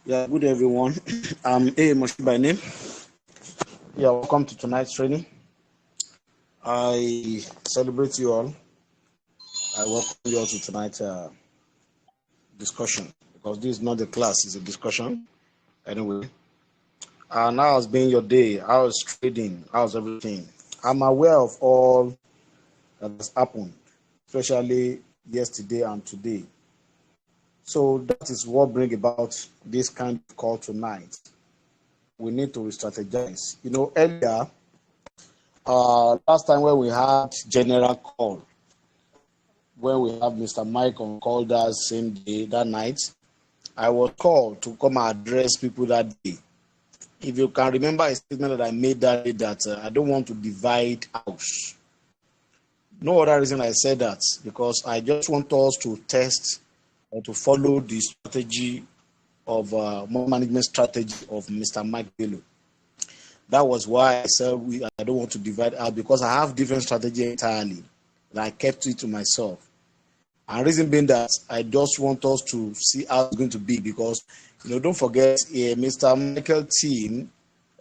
Yeah, good everyone. I'm A. Moshi by name. Yeah, welcome to tonight's training. I celebrate you all. I welcome you all to tonight's discussion because this is not a class, it's a discussion. Anyway, and how's been your day? How's trading? How's everything? I'm aware of all that has happened, especially yesterday and today. So that is what brings about this kind of call tonight. We need to re-strategize. Earlier, last time when we had general call, when we have Mr. Mike on call that same day, that night, I was called to come and address people that day. If you can remember a statement that I made that day that I don't want to divide house. No other reason I said that, because I just want us to test or to follow the strategy of money management strategy of Mr. Mike Bello. That was why I said I don't want to divide out, because I have different strategy entirely. And I kept it to myself. And reason being that I just want us to see how it's going to be, because don't forget, Mr. Michael team,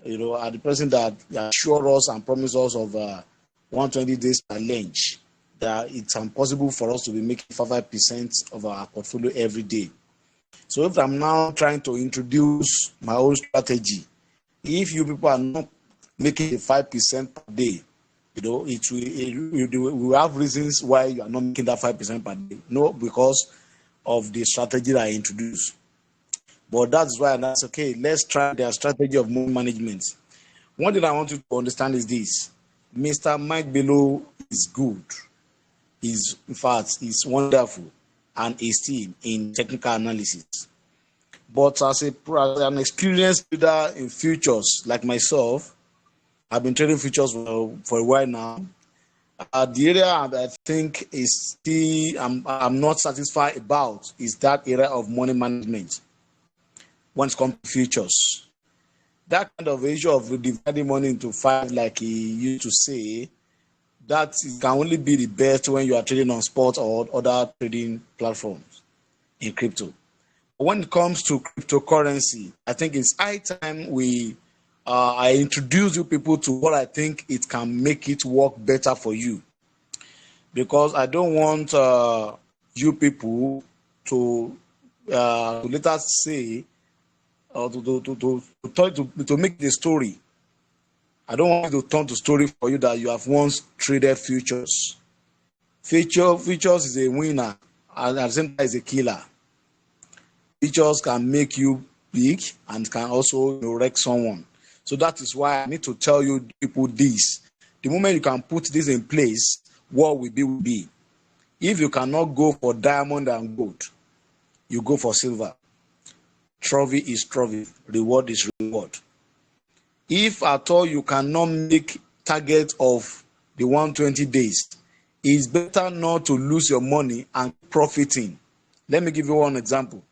are the person that assure us and promise us of 120 days challenge, that it's impossible for us to be making 5% of our portfolio every day. So if I'm now trying to introduce my own strategy, if you people are not making 5% per day, we will have reasons why you are not making that 5% per day. No, because of the strategy that I introduced. But that's why that's okay. Let's try their strategy of money management. One thing I want you to understand is this: Mr. Mike Bello is good. He's, in fact, he's wonderful and esteemed in technical analysis. But as an experienced trader in futures like myself, I've been trading futures for a while now. The area I think is still I'm not satisfied about is that area of money management when it comes to futures. That kind of issue of dividing money into 5, like he used to say, that can only be the best when you are trading on spot or other trading platforms in crypto. When it comes to cryptocurrency, I think it's high time I introduce you people to what I think it can make it work better for you. Because I don't want you people to later say, or to make the story. I don't want to turn to story for you that you have once traded futures. Futures is a winner, and at the same time is a killer. Futures can make you big and can also wreck someone. So that is why I need to tell you people this. The moment you can put this in place, what will be. If you cannot go for diamond and gold, you go for silver. Trophy is trophy. Reward is reward. If at all you cannot make target of the 120 days, it's better not to lose your money and profiting. Let me give you one example.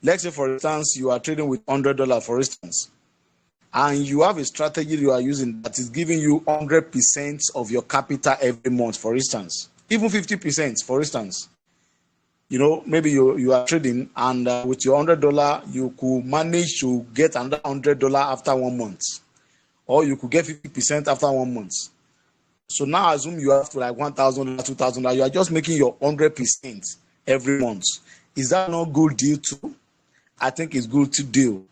Let's say, for instance, you are trading with $100, for instance, and you have a strategy you are using that is giving you 100% of your capital every month, for instance, even 50%, for instance. Maybe you are trading, and with your $100, you could manage to get another $100 after 1 month, or you could get 50% after 1 month. So now assume you have to like $1,000, $2,000. You are just making your 100% every month. Is that not good deal too? I think it's good to deal.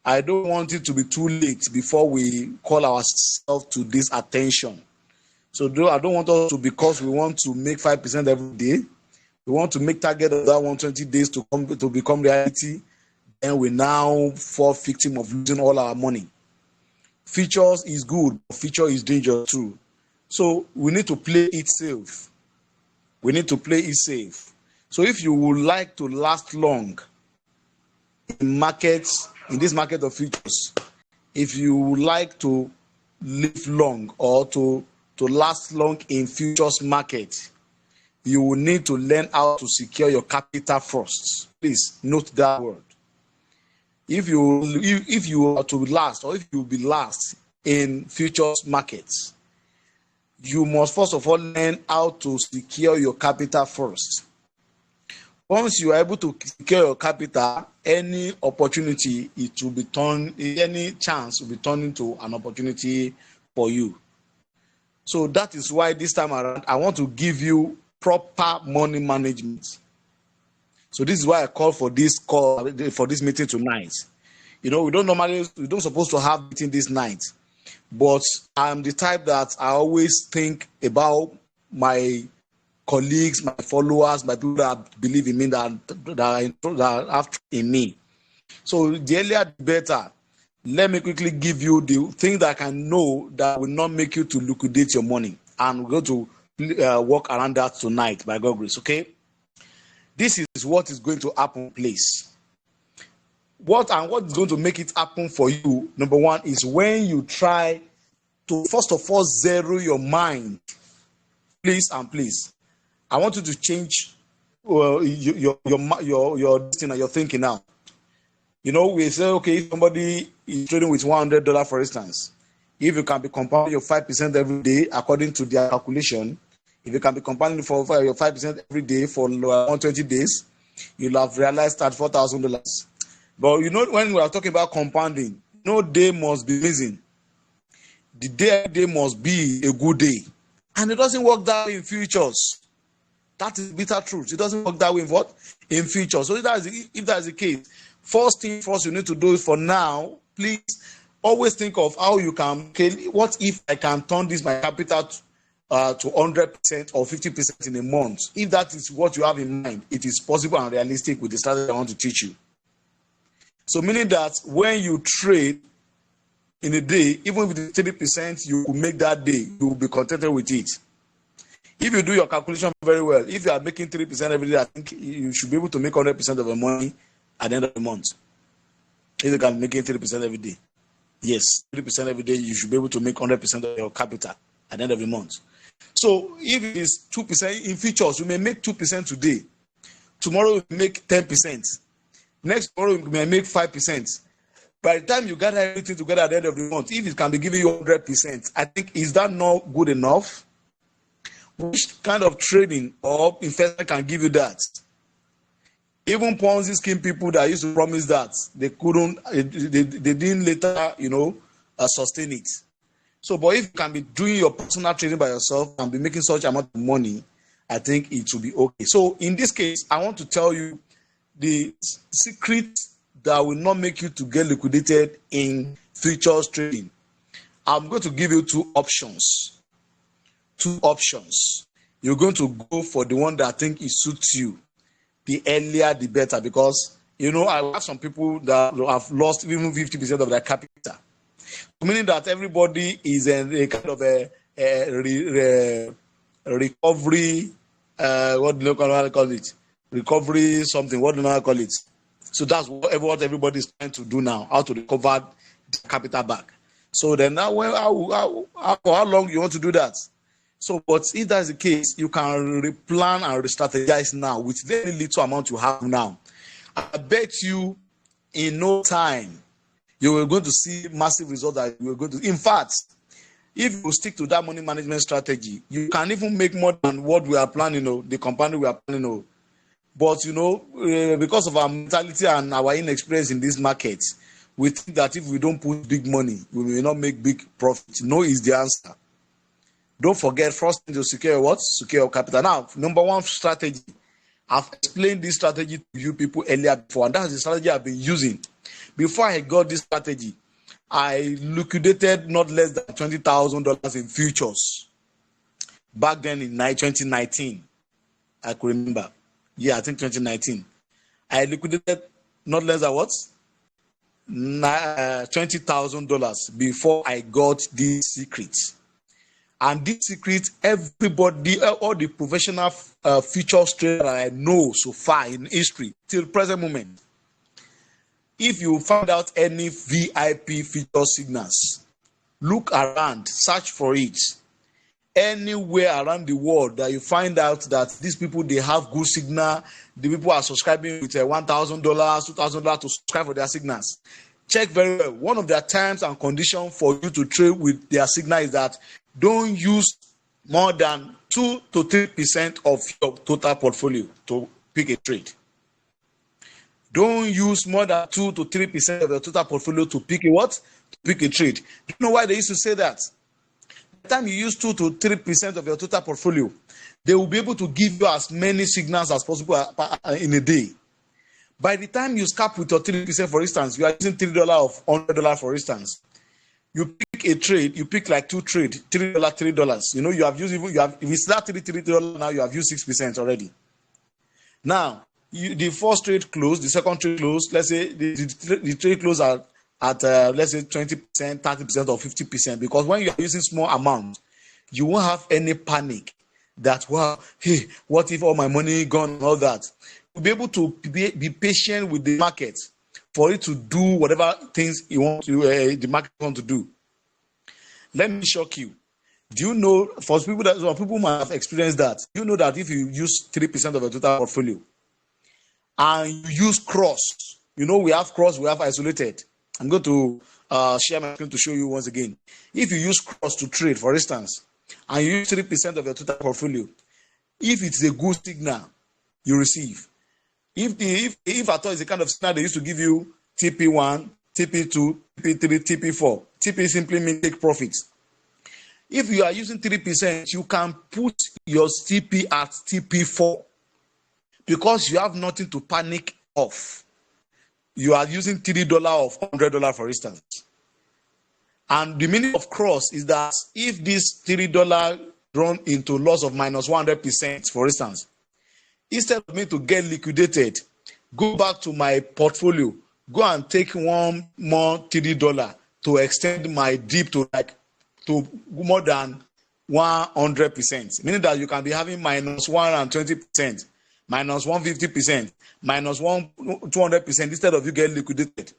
I don't want it to be too late before we call ourselves to this attention. So I don't want us to, because we want to make 5% every day, we want to make target of that 120 days to become reality, and we now fall victim of losing all our money. Futures is good, but future is dangerous too. So we need to play it safe. So if you would like to last long in this market of futures, if you would like to live long or to last long in futures market, you will need to learn how to secure your capital first. Please note that word. If you are to last, or if you will be last in futures markets, you must first of all learn how to secure your capital first. Once you are able to secure your capital, any opportunity, it will be turned, any chance will be turned into an opportunity for you. So that is why this time around, I want to give you proper money management. So this is why I call for this meeting tonight. We don't supposed to have meeting this night, but I'm the type that I always think about my colleagues, my followers, my people that believe in me, that have in me. So the earlier the better. Let me quickly give you the thing that I can know that will not make you to liquidate your money. And we're going to work around that tonight by God's grace, okay? This is what is going to happen, please. What is going to make it happen for you, number one, is when you try to, first of all, zero your mind. Please and please. I want you to change your thinking now. We say, okay, if somebody is trading with $100, for instance, if you can be compounding your 5% every day, according to their calculation, if you can be compounding for your 5% every day for 120 days, you'll have realized that $4,000. But when we are talking about compounding, no day must be missing. The day must be a good day. And it doesn't work that way in futures. That is bitter truth. It doesn't work that way in what? In futures. So if that is the case, first thing first you need to do it for now, please always think of how you can, okay, what if I can turn this, my capital to 100% or 50% in a month? If that is what you have in mind, it is possible and realistic with the strategy I want to teach you. So meaning that when you trade in a day, even with the 30% you will make that day, you will be contented with it. If you do your calculation very well, if you are making 3% every day, I think you should be able to make 100% of your money at the end of the month. If you can make 3% every day. Yes, 3% every day, you should be able to make 100% of your capital at the end of the month. So if it is 2% in futures, you may make 2% today. Tomorrow you make 10%. Next tomorrow you may make 5%. By the time you gather everything together at the end of the month, if it can be giving you 100%, I think, is that not good enough? Which kind of trading or investment can give you that? Even Ponzi scheme people that used to promise that, they couldn't, they didn't later, sustain it. So, but if you can be doing your personal trading by yourself and be making such amount of money, I think it will be okay. So, in this case, I want to tell you the secret that will not make you to get liquidated in futures trading. I'm going to give you two options. You're going to go for the one that I think it suits you. The earlier, the better, because, I have some people that have lost even 50% of their capital. Meaning that everybody is in a kind of a recovery, what do you call it? Recovery something, what do you call it? So that's what everybody is trying to do now, how to recover the capital back. So then now, how long you want to do that? So, but if that's the case, you can replan and re-strategize now with very little amount you have now. I bet you in no time, you are going to see massive results that you are going to. In fact, if you stick to that money management strategy, you can even make more than what we are planning, the compounding we are planning. But, because of our mentality and our inexperience in this market, we think that if we don't put big money, we will not make big profits. No is the answer. Don't forget, first thing to secure what? Secure your capital. Now, number one strategy. I've explained this strategy to you people earlier before, and that's the strategy I've been using. Before I got this strategy, I liquidated not less than $20,000 in futures. Back then in 2019, I could remember. Yeah, I think 2019. I liquidated not less than what? $20,000 before I got this secret. And this secret, everybody, all the professional futures traders I know so far in history, till present moment, if you find out any VIP future signals, look around, search for it. Anywhere around the world that you find out that these people, they have good signal, the people are subscribing with $1,000, $2,000 to subscribe for their signals. Check very well. One of their terms and conditions for you to trade with their signal is that don't use more than 2 to 3% of your total portfolio to pick a trade. Don't use more than 2 to 3% of your total portfolio to pick a what? To pick a trade. Do you know why they used to say that? By the time you use 2 to 3% of your total portfolio, they will be able to give you as many signals as possible in a day. By the time you scalp with your 3%, for instance, you are using $3 of $100, for instance. You pick a trade, you pick like 2 trades, $3, $3. You know, you have used even if it's that $3 now, you have used 6% already. Now, the first trade closed, the second trade closed. Let's say the trade closed at let's say 20%, 30%, or 50%. Because when you are using small amounts, you won't have any panic that, wow, hey, what if all my money gone and all that? You'll be able to be patient with the market for it to do whatever things you want to, the market want to do. Let me shock you. Do you know, for people that some people might have experienced that, you know that if you use 3% of your total portfolio and you use cross, you know, we have cross, we have isolated. I'm going to share my screen to show you once again. If you use cross to trade, for instance, and you use 3% of your total portfolio, if it's a good signal you receive, if at all it's the kind of signal they used to give you TP1, TP2, TP3, TP4, TP simply means take profits. If you are using 3%, you can put your TP at TP4 because you have nothing to panic off. You are using $3 of $100, for instance. And the meaning of cross is that if this $3 run into loss of minus 100%, for instance, instead of me to get liquidated, go back to my portfolio, go and take one more $3 to extend my dip to more than 100%, meaning that you can be having minus 120%, minus 150%, minus 200% instead of you getting liquidated.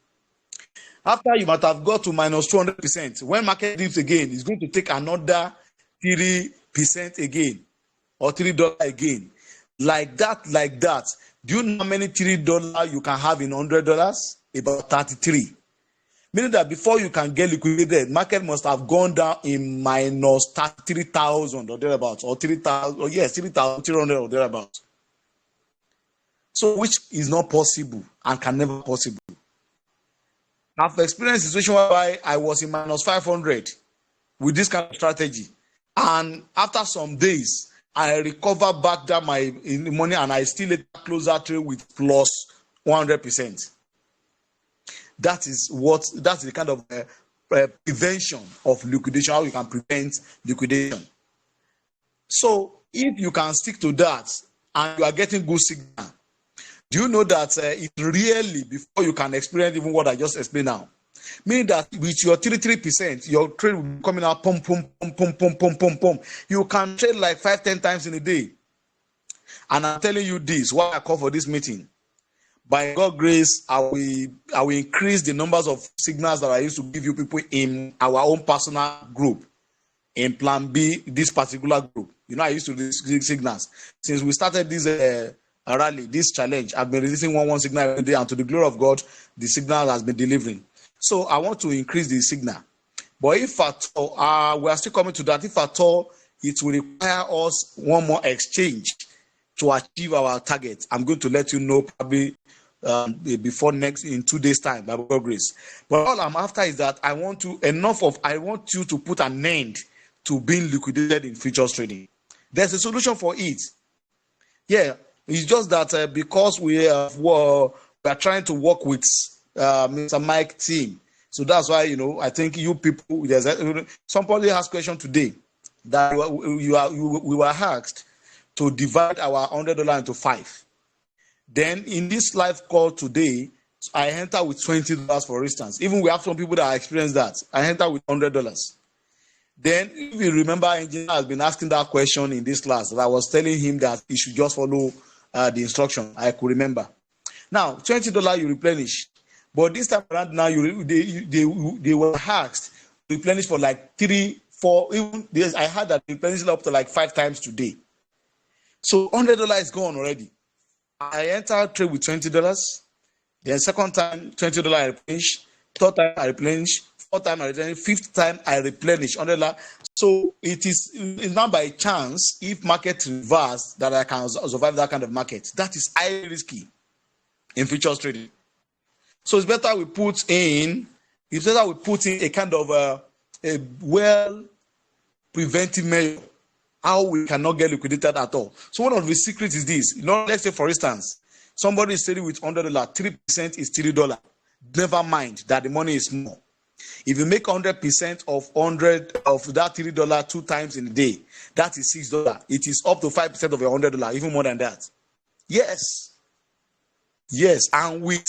After you might have got to minus 200%, when market dips again, it's going to take another 3% again or $3 again. Like that. Do you know how many $3 you can have in $100? About 33. Meaning that before you can get liquidated, market must have gone down in minus 33,000 or thereabouts, or 3,000, or yes, 3,300 or thereabouts. So, which is not possible and can never possible. I've experienced a situation whereby I was in minus 500 with this kind of strategy, and after some days, I recover back that my money, and I still close that trade with plus 100%. That's the kind of prevention of liquidation, how you can prevent liquidation. So if you can stick to that and you are getting good signal, do you know that it really, before you can experience even what I just explained now, meaning that with your 33%, your trade will be coming out pum. You can trade like 5-10 times in a day. And I'm telling you this, why I call for this meeting. By God's grace, I will increase the numbers of signals that I used to give you people in our own personal group, in Plan B, this particular group. You know, I used to receive signals. Since we started this rally, this challenge, I've been releasing one signal every day, and to the glory of God, the signal has been delivering. So I want to increase the signal. But if at all, we are still coming to that, if at all it will require us one more exchange to achieve our target, I'm going to let you know probably before next in 2 days' time, by God's grace. But all I'm after is that I want you to put an end to being liquidated in futures trading. There's a solution for it. Yeah, it's just that because we are trying to work with Mr. Mike team, so that's why I think you people. Somebody asked question today that we were asked to divide our $100 into 5. Then in this live call today, I enter with $20, for instance. Even we have some people that experience that. I enter with $100. Then, if you remember, engineer has been asking that question in this class, that I was telling him that he should just follow the instruction. I could remember. Now, $20 you replenish, but this time around now they were asked to replenish for like 3, 4. Even I had that replenish up to like 5 times today. So $100 is gone already. I enter trade with $20. Then second time, $20 I replenish. Third time I replenish. Fourth time I replenish. Fifth time I replenish $100. So it's not by chance if market reverse that I can survive that kind of market. That is highly risky in futures trading. So it's better we put in a kind of a well preventive measure how we cannot get liquidated at all. So one of the secrets is this. Let's say, for instance, somebody is trading with $100, 3% is $3. Never mind that the money is small. If you make 100% of that $3 two times in a day, that is $6. It is up to 5% of your $100, even more than that. Yes, and with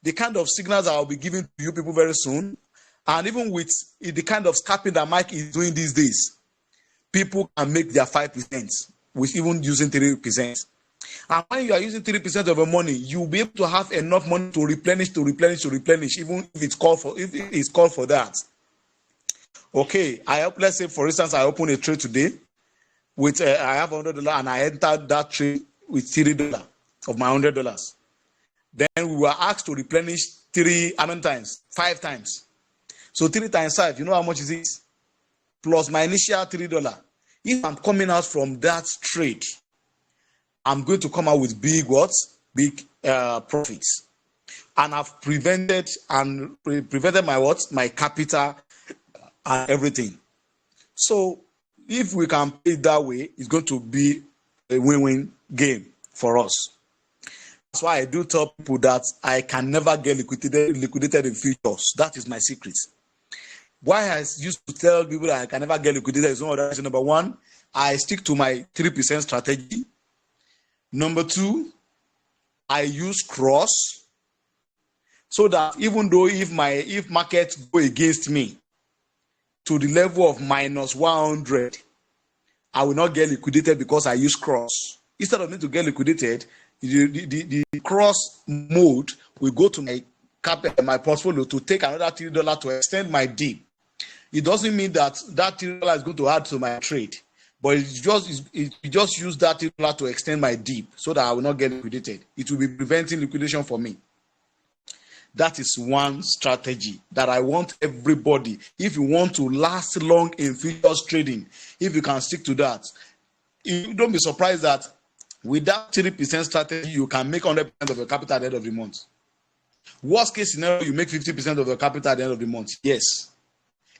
the kind of signals I will be giving to you people very soon, and even with the kind of scalping that Mike is doing these days, people can make their 5% with even using 3%. And when you are using 3% of your money, you'll be able to have enough money to replenish, even if it's called for that. Okay, let's say, for instance, I open a trade today with I have $100 and I entered that trade with $3 of my $100. Then we were asked to replenish how many times? 5 times. So 3 times 5, you know how much is it? Plus my initial $3. If I'm coming out from that trade, I'm going to come out with big profits, and I've prevented my capital and everything. So if we can play it that way, it's going to be a win-win game for us. That's why I do tell people that I can never get liquidated in futures. That is my secret. Why I used to tell people that I can never get liquidated is one of the number one, I stick to my 3% strategy. Number 2, I use cross, so that even though if markets go against me to the level of minus 100, I will not get liquidated because I use cross. Instead of me to get liquidated, the cross mode will go to my portfolio to take another $3 to extend my dip. It doesn't mean that $3 is going to add to my trade. But it just use that $3 to extend my dip so that I will not get liquidated. It will be preventing liquidation for me. That is one strategy that I want everybody. If you want to last long in futures trading, if you can stick to that, don't be surprised that with that 3% strategy, you can make 100% of your capital at the end of the month. Worst case scenario, you make 50% of your capital at the end of the month. Yes.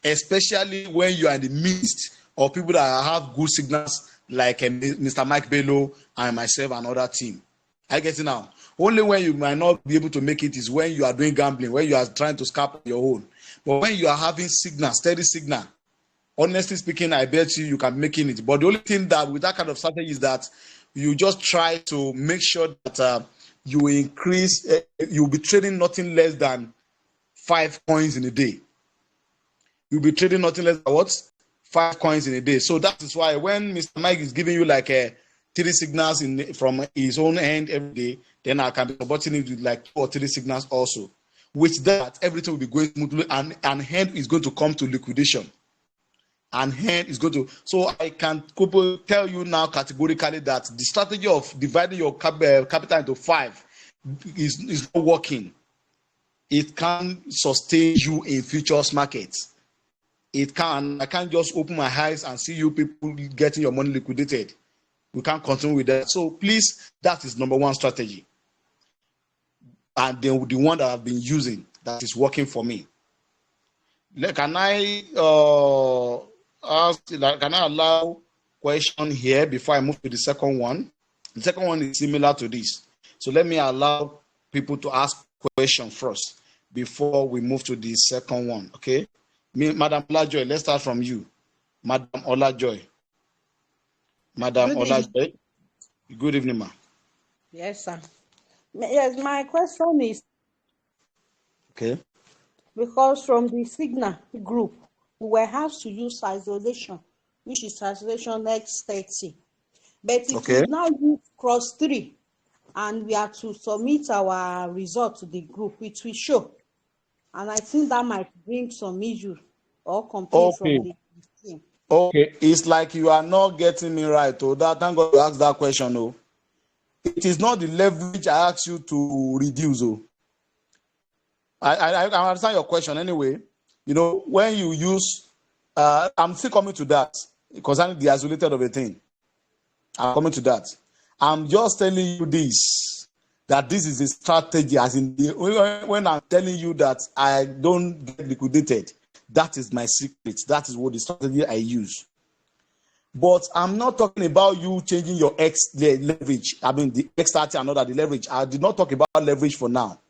Especially when you are in the midst of people that have good signals like Mr. Mike Bello and myself and other team. I get it now. Only when you might not be able to make it is when you are doing gambling, when you are trying to scalp your own. But when you are having steady signal, honestly speaking, I bet you can make it. But the only thing that with that kind of strategy is that you just try to make sure that you increase, you'll be trading nothing less than 5 coins in a day. You'll be trading nothing less than what? 5 coins in a day. So that is why when Mr. Mike is giving you like 3 signals from his own end every day, then I can be supporting it with like 2 or 3 signals also. With that, everything will be going smoothly, and hand is going to come to liquidation. And hand is going to. So I can tell you now categorically that the strategy of dividing your capital into 5 is not working. It can sustain you in futures markets. I can't just open my eyes and see you people getting your money liquidated. We can't continue with that. So please, that is number 1 strategy. And then the one that I've been using that is working for me. Can I allow question here before I move to the second one? The second one is similar to this. So let me allow people to ask questions first before we move to the second one. Okay? Madam Olajoy, let's start from you. Madam Olajoy. Madam Olajoy. Good evening, ma. Yes, sir. Yes, my question is, okay, because from the Signal group, we will have to use isolation, which is isolation X30. But if we now use cross 3 and we are to submit our result to the group, it will show. And I think that might bring some issue or complaint from the team. Okay, it's like you are not getting me right. Oh, thank God you asked that question. Oh, it is not the leverage I asked you to reduce. Oh, I understand your question anyway. You know, when you use I'm still coming to that concerning the isolated of a thing. I'm coming to that. I'm just telling you this, that this is a strategy, as in when I'm telling you that I don't get liquidated, that is my secret. That is what the strategy I use. But I'm not talking about you changing your leverage. I mean, the X30 and all that, the leverage. I did not talk about leverage for now.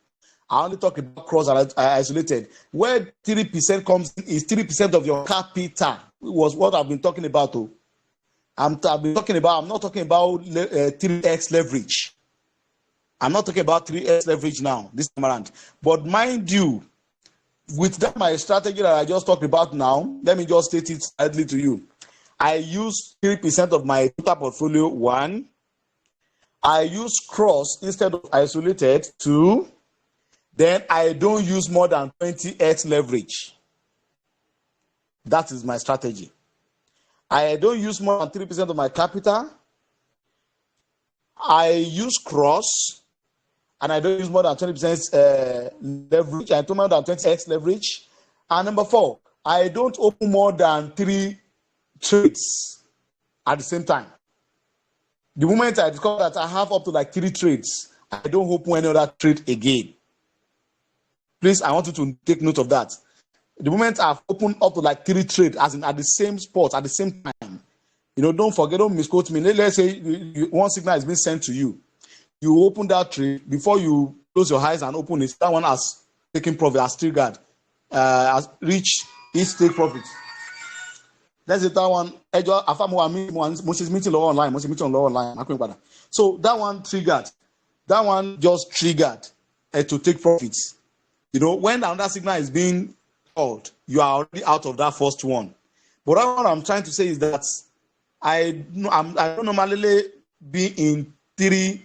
I only talk about cross isolated. Where 3% comes in is 3% of your capital. It was what I've been talking about. I'm not talking about 3x leverage. I'm not talking about 3x leverage now, this time around. But mind you, with that my strategy that I just talked about now, let me just state it slightly to you. I use 3% of my total portfolio, 1. I use cross instead of isolated, 2. Then I don't use more than 20x leverage. That is my strategy. I don't use more than 3% of my capital. I use cross, and I don't use more than 20% leverage. I don't more than 20x leverage. And number 4, I don't open more than 3 trades at the same time. The moment I discover that I have up to like 3 trades, I don't open any other trade again. Please, I want you to take note of that. The moment I've opened up to like 3 trades, as in at the same spot, at the same time, don't forget, don't misquote me. Let's say one signal has been sent to you. You open that trade, before you close your eyes and open it, that one has taken profit, has triggered, has reached its take profit. Let's say that one, meeting online. So that one triggered. That one just triggered to take profits. When another signal is being called, you are already out of that first one. But what I'm trying to say is that I don't normally be in 3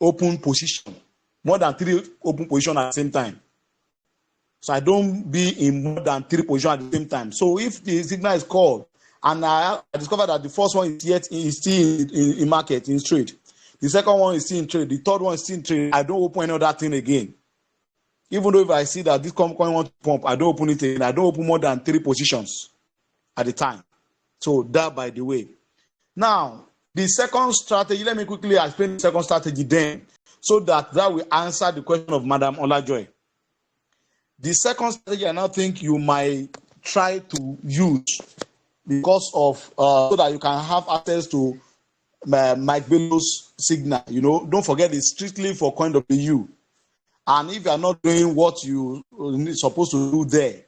open position, more than 3 open position at the same time. So I don't be in more than 3 positions at the same time. So if the signal is called and I discover that the first one is still in market, in trade, the second one is still in trade, the third one is still in trade, I don't open any other thing again. Even though if I see that this coin wants to pump, I don't open it again. I don't open more than 3 positions at a time. So that, by the way. Now, the second strategy, let me quickly explain the second strategy then, so that will answer the question of Madam Olajoy. The second strategy I now think you might try to use because of, so that you can have access to Mike Bello's signal. Don't forget it's strictly for CoinW. And if you are not doing what you are supposed to do there,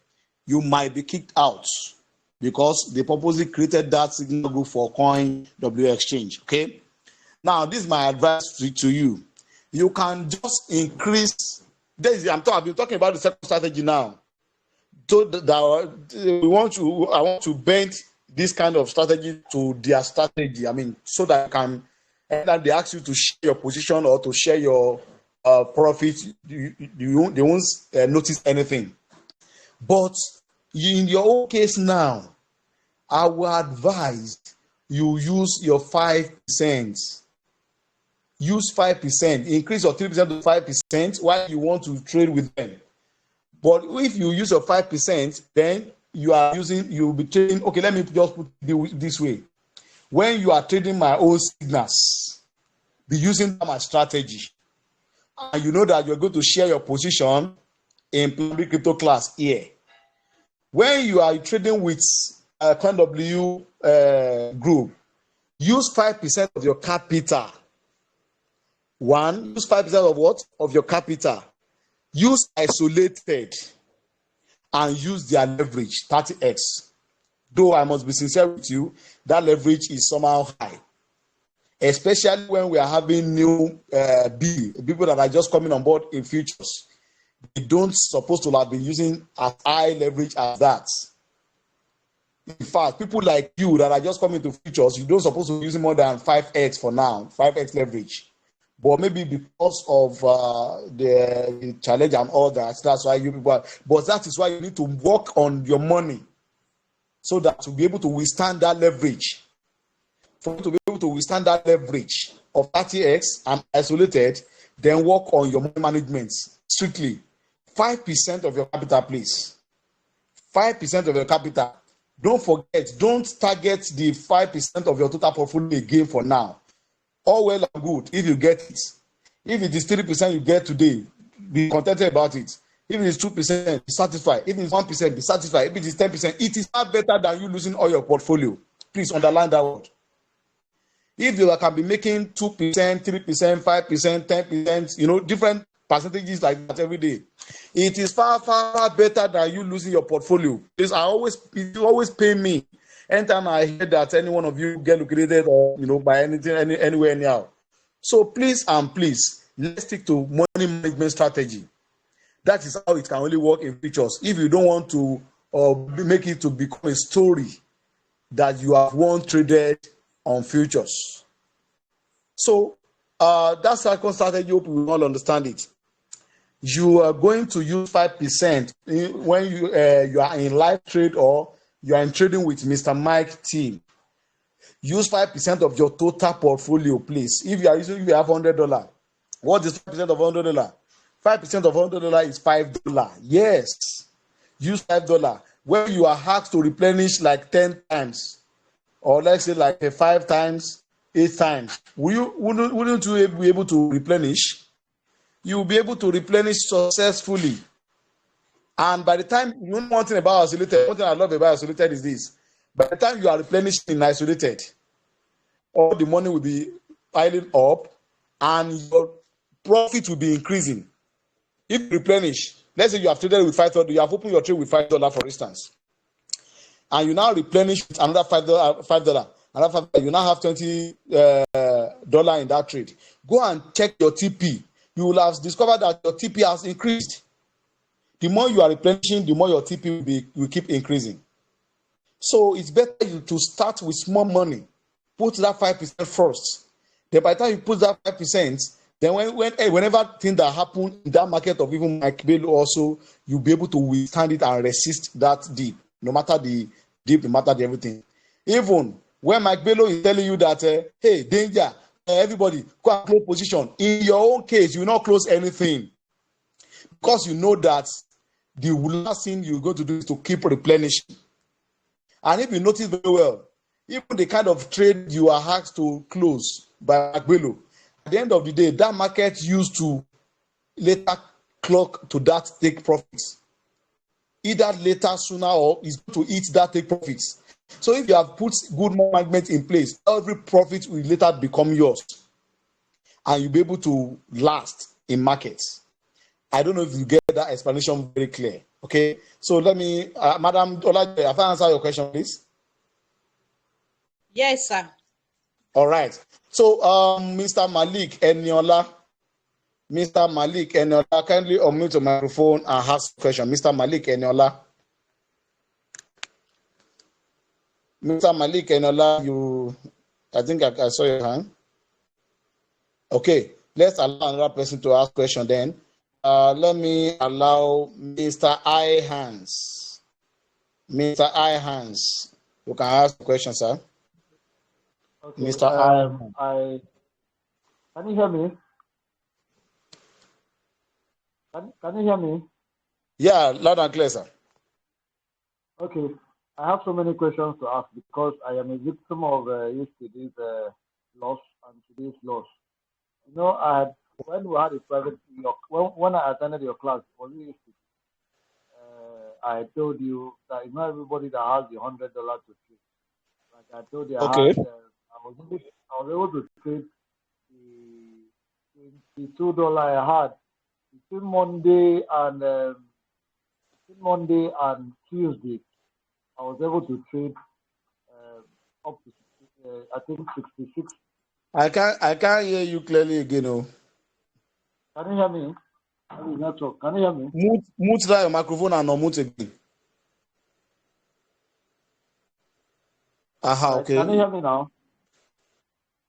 you might be kicked out because they purposely created that signal group for CoinW exchange. Okay. Now, this is my advice to you. You can just increase. I've been talking about the second strategy now. So I want to bend this kind of strategy to their strategy. I mean, so that either they ask you to share your position or to share your profit, they won't notice anything. But in your own case now, I will advise you use your 5%. Use 5%. Increase your 3% to 5% while you want to trade with them. But if you use your 5%, then you'll be trading. Okay, let me just put it this way. When you are trading my own signals, be using my strategy. And you know that you're going to share your position in public crypto class here. When you are trading with a CoinW group, use 5% of your capital. Use 5% of what? Of your capital. Use isolated and use their leverage, 30x. Though I must be sincere with you, that leverage is somehow high. Especially when we are having new people that are just coming on board in futures. They don't supposed to have been using as high leverage as that. In fact, people like you that are just coming to futures, you don't supposed to be using more than 5x for now, 5x leverage. But maybe because of the challenge and all that, that's why you people. But that is why you need to work on your money so that to be able to withstand that leverage. For you to be able to withstand that leverage of 30x and isolated, then work on your money management strictly. 5% of your capital, please. 5% of your capital. Don't forget, don't target the 5% of your total portfolio again for now. All well and good if you get it. If it is 3% you get today, be contented about it. If it is 2%, be satisfied. If it is 1%, be satisfied. If it is 10%, it is far better than you losing all your portfolio. Please underline that word. If you can be making 2%, 3%, 5%, 10%, different percentages like that every day, it is far, far better than you losing your portfolio. It always pay me anytime I hear that any one of you get liquidated or by anything, anywhere anyhow. So please let's stick to money management strategy. That is how it can only work in futures. If you don't want to make it to become a story that you have won traded on futures. So that second strategy, hope we all understand it. You are going to use 5% when you are in live trade or you are in trading with Mr. Mike team. Use 5% of your total portfolio, please. If you have $100, what is 5% of $100? 5% of $100 is $5. Yes, use $5. When you are asked to replenish like 10 times, or let's say like 5 times, 8 times, wouldn't you be able to replenish? You will be able to replenish successfully. And by the time, one thing about isolated, one thing I love about isolated is this: by the time you are replenishing in isolated, all the money will be piling up and your profit will be increasing. If you replenish, let's say you have traded with $5, you have opened your trade with $5, for instance, and you now replenish with another $5, another $5, you now have $20 in that trade. Go and check your TP. You will have discovered that your TP has increased. The more you are replenishing, the more your TP will keep increasing. So it's better to start with small money. Put that 5% first. Then by the time you put that 5%, then whenever things that happen in that market of even Mike Bello also, you'll be able to withstand it and resist that dip, no matter the dip, no matter the everything. Even when Mike Bello is telling you that, hey, danger, everybody, go and close position. In your own case, you will not close anything because you know that the last thing you're going to do is to keep replenishing. And if you notice very well, even the kind of trade you are asked to close by Mike Bello, at the end of the day, that market used to later clock to that take profits. Either later, sooner, or is going to eat that take profits. So if you have put good management in place, every profit will later become yours. And you'll be able to last in markets. I don't know if you get that explanation very clear. Okay. So let me, Madam Olaje, have I answered your question, please? Yes, sir. All right. So, Mr. Malik Eniola, kindly unmute your microphone and ask a question. Mr. Malik Eniola. Mr. Malik Eniola, I think I saw your hand. Okay. Let's allow another person to ask a question then. Let me allow Mr. I Hands. Mr. I Hands, you can ask the question, sir. Okay. Mr. Can you hear me? Can you hear me? Yeah, loud and clear, sir. Okay. I have so many questions to ask because I am a victim of yesterday's loss and today's loss. When we had a private when I attended your class, was it yesterday? I told you that it's not everybody that has the $100 to trade. Like I told you, Okay. I was able to trade the $22 I had between Monday and Tuesday. I was able to trade up to I think 66. I can't hear you clearly again. Oh. Can you hear me? Network. Can you hear me? Mute that your microphone and unmute again. Aha, okay. Can you hear me now?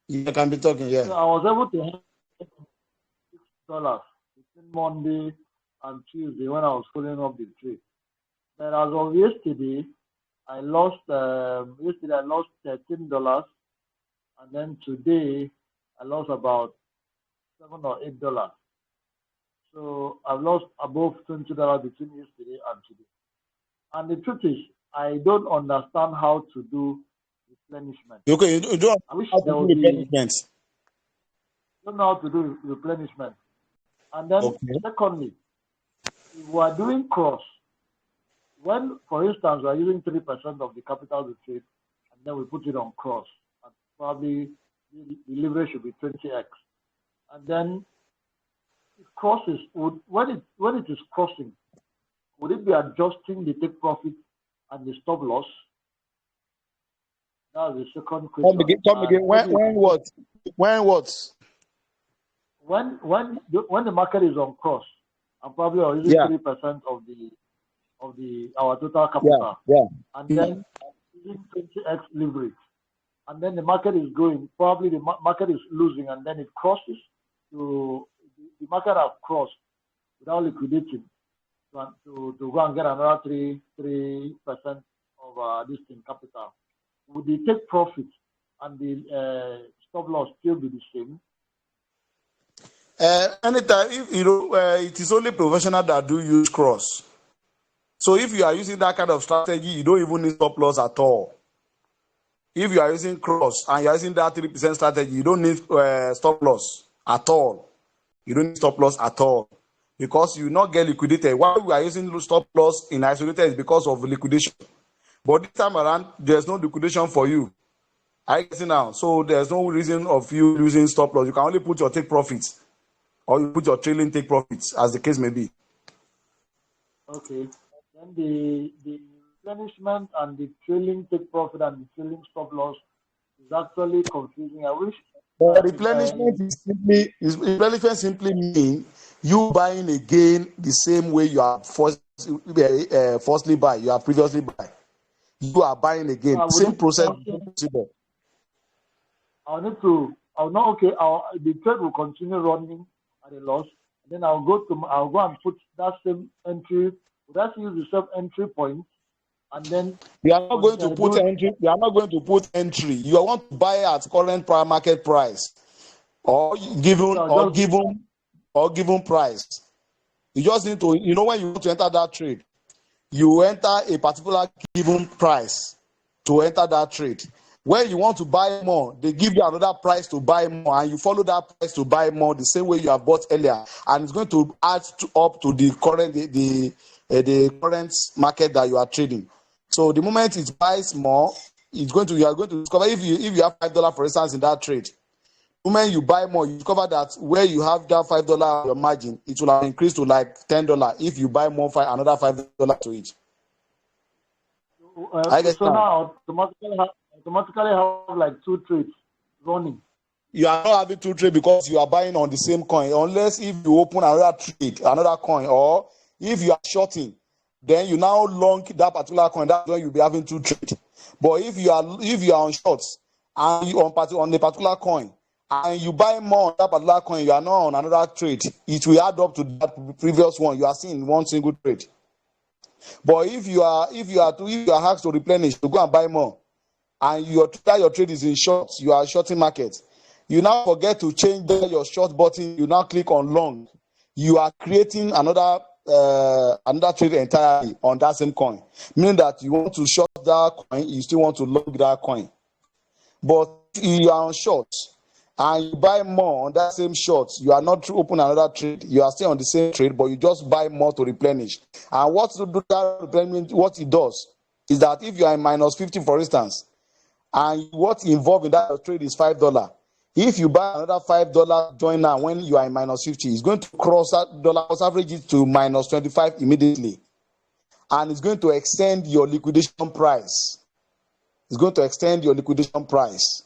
You can be talking, yeah. So I was able to have $6 between Monday and Tuesday when I was following up the trade. But as of yesterday, I lost $13, and then today I lost about $7 or $8. So I've lost above $20 between yesterday and today. And the truth is, I don't understand how to do replenishment. Okay, you don't I wish know how to there do would be, replenishment. don't know how to do replenishment. And then, Okay. secondly, if we are doing cross, when, for instance, we are using 3% of the capital we trade, and then we put it on cross, and probably the leverage should be 20x. And then it crosses, when it is crossing, would it be adjusting the take profit and the stop loss? That's the second question. Come again. When what? When what? When the market is on cross, I'm probably using 3% of our total capital, and then using 20x leverage, and then the market is going, probably the market is losing, and then it crosses to the market has crossed without liquidating to go and get another 3% of this thing capital. Would the take profit and the stop loss still be the same? Anytime, if you know, it is only professional that do use cross. So if you are using that kind of strategy, you don't even need stop loss at all. If you are using cross and you are using that 3% strategy, you don't need stop loss at all. You don't need stop loss at all because you will not get liquidated. Why we are using stop loss in isolated is because of liquidation. But this time around, there's no liquidation for you. I see now. So there's no reason of you using stop loss. You can only put your take profits or you put your trailing take profits, as the case may be. Okay. Then the replenishment and the trailing take profit and the trailing stop loss is actually confusing. I wish. Replenishment simply mean you buying again the same way you are firstly buy, you are previously buy. You are buying again. Same process. I'll know, okay, the trade will continue running at a loss. And then I'll go and put that same entry. Would I use the same entry point? And then you are not going to put entry. You are not going to put entry. You want to buy at current market price, or given price. You just need to, when you want to enter that trade, you enter a particular given price to enter that trade. When you want to buy more, they give you another price to buy more, and you follow that price to buy more the same way you have bought earlier, and it's going to add up to the current the current market that you are trading. So the moment it buys more, you are going to discover if you have $5, for instance, in that trade. The moment you buy more, you discover that where you have that $5 your margin, it will have increased to like $10 if you buy more another $5 to it. So now automatically have like 2 trades running. You are not having 2 trades because you are buying on the same coin, unless if you open another trade, another coin, or if you are shorting, then you now long that particular coin. That's when you'll be having 2 trades. But if you are on shorts and you on a particular coin and you buy more on that particular coin, you are not on another trade, it will add up to that previous one. You are seeing one single trade. But if you are asked to replenish, to go and buy more, and your trade is in shorts, you are shorting market, you now forget to change your short button, you now click on long, you are creating another trade entirely on that same coin, meaning that you want to short that coin, you still want to long that coin. But if you are on short and you buy more on that same short, you are not open another trade, you are still on the same trade, but you just buy more to replenish. And what it does is that if you are in minus 50, for instance, and what involved in that trade is $5, if you buy another $5 join now when you are in minus 50, it's going to cross that dollar, average it to minus 25 immediately, and it's going to extend your liquidation price. It's going to extend your liquidation price.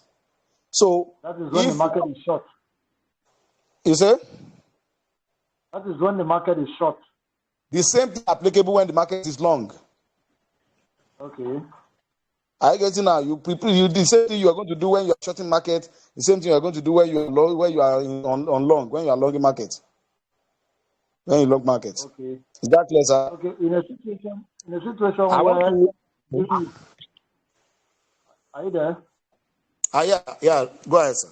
So that is when the market is short. You say? That is when the market is short. The same thing applicable when the market is long. Okay. I get it now. You the same thing you are going to do when you are shorting market. The same thing you are going to do when you are on long. When you are long market. When you long market. Okay. Is that clear, sir? Okay. In a situation where are you there? Yeah. Go ahead, sir.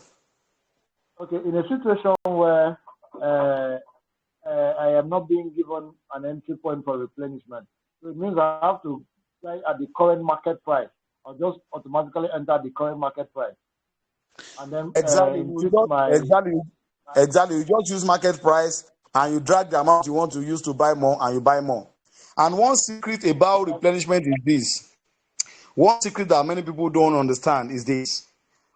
Okay. In a situation where I am not being given an entry point for replenishment, so it means I have to buy at the current market price, or just automatically enter the current market price, and then Exactly. input my Exactly. You just use market price and you drag the amount you want to use to buy more, and you buy more. And one secret about replenishment is this. One secret that many people don't understand is this.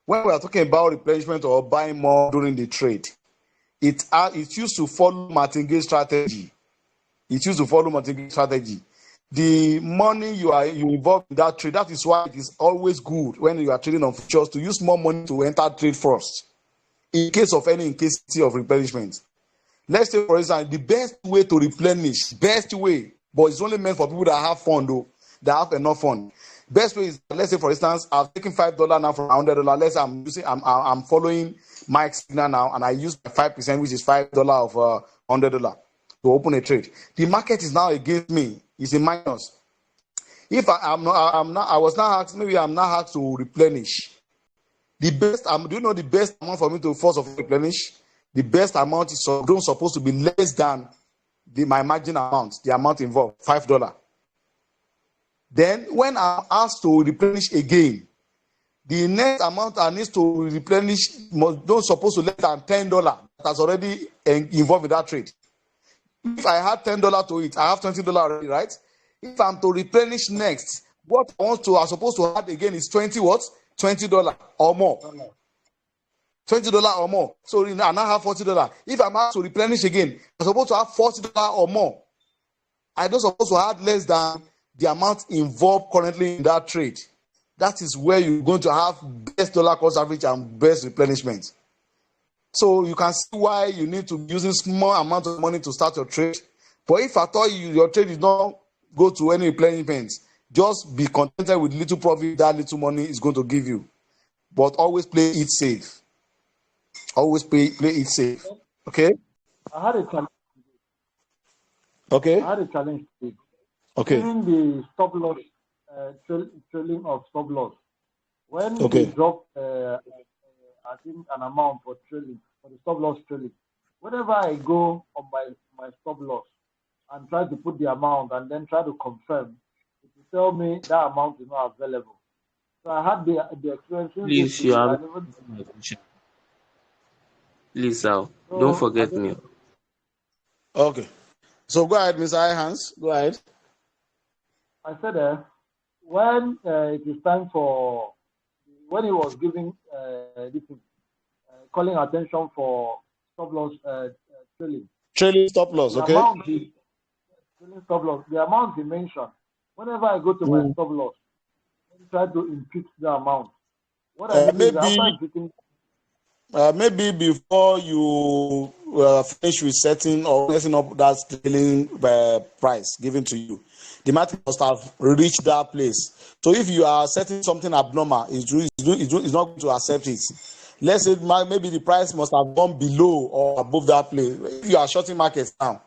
When we are talking about replenishment or buying more during the trade, it used to follow martingale strategy. It used to follow martingale strategy. The money you involve in that trade, that is why it is always good when you are trading on futures to use more money to enter trade first, in case of any incasity of replenishment. Let's say, for instance, the best way to replenish, best way, but it's only meant for people that have fund, though, that have enough fund. Best way is, let's say, for instance, I've taken $5 now from $100. Let's say I'm following Mike's signal now, and I use 5%, which is $5 of $100 to open a trade. The market is now against me. It's in minus. If I'm not asked to replenish. The best, do you know the best amount for me to force of replenish? The best amount is supposed to be less than my margin amount, the amount involved, $5. Then when I'm asked to replenish again, the next amount I need to replenish don't supposed to less than $10 that's already involved in that trade. If I had $10 to it, I have $20 already, right? If I'm to replenish next, what I'm supposed to add again is $20 or more. $20 or more. So I now have $40. If I'm asked to replenish again, I'm supposed to have $40 or more. I don't supposed to add less than the amount involved currently in that trade. That is where you're going to have best dollar cost average and best replenishment. So you can see why you need to be using small amount of money to start your trade. But if at all your trade is not go to any replenishment, just be contented with little profit that little money is going to give you. But always play it safe. Always play it safe. Okay? I had a challenge. Okay? I had a challenge today. Okay. Even the stop loss, trailing of stop loss, when Okay. they drop, I think, an amount for trailing, for the stop loss trailing, whenever I go on my stop loss and try to put the amount and then try to confirm, it will tell me that amount is not available. So I had the experience Please, you yesterday, have and even my question. Please, sir, don't so I forget don't. me. Okay. So go ahead, Mr. Ihans. Go ahead. I said when it is time for when he was giving this calling attention for stop loss trailing, Trailing stop loss, the okay? amount he trailing stop loss, the amount he mentioned. Whenever I go to my stop loss, I try to impute the amount. What I do is after imputing. Maybe before you finish with setting or setting up that trailing price given to you, the market must have reached that place. So if you are setting something abnormal, it's not going to accept it. Let's say maybe the price must have gone below or above that place. If you are shorting markets now,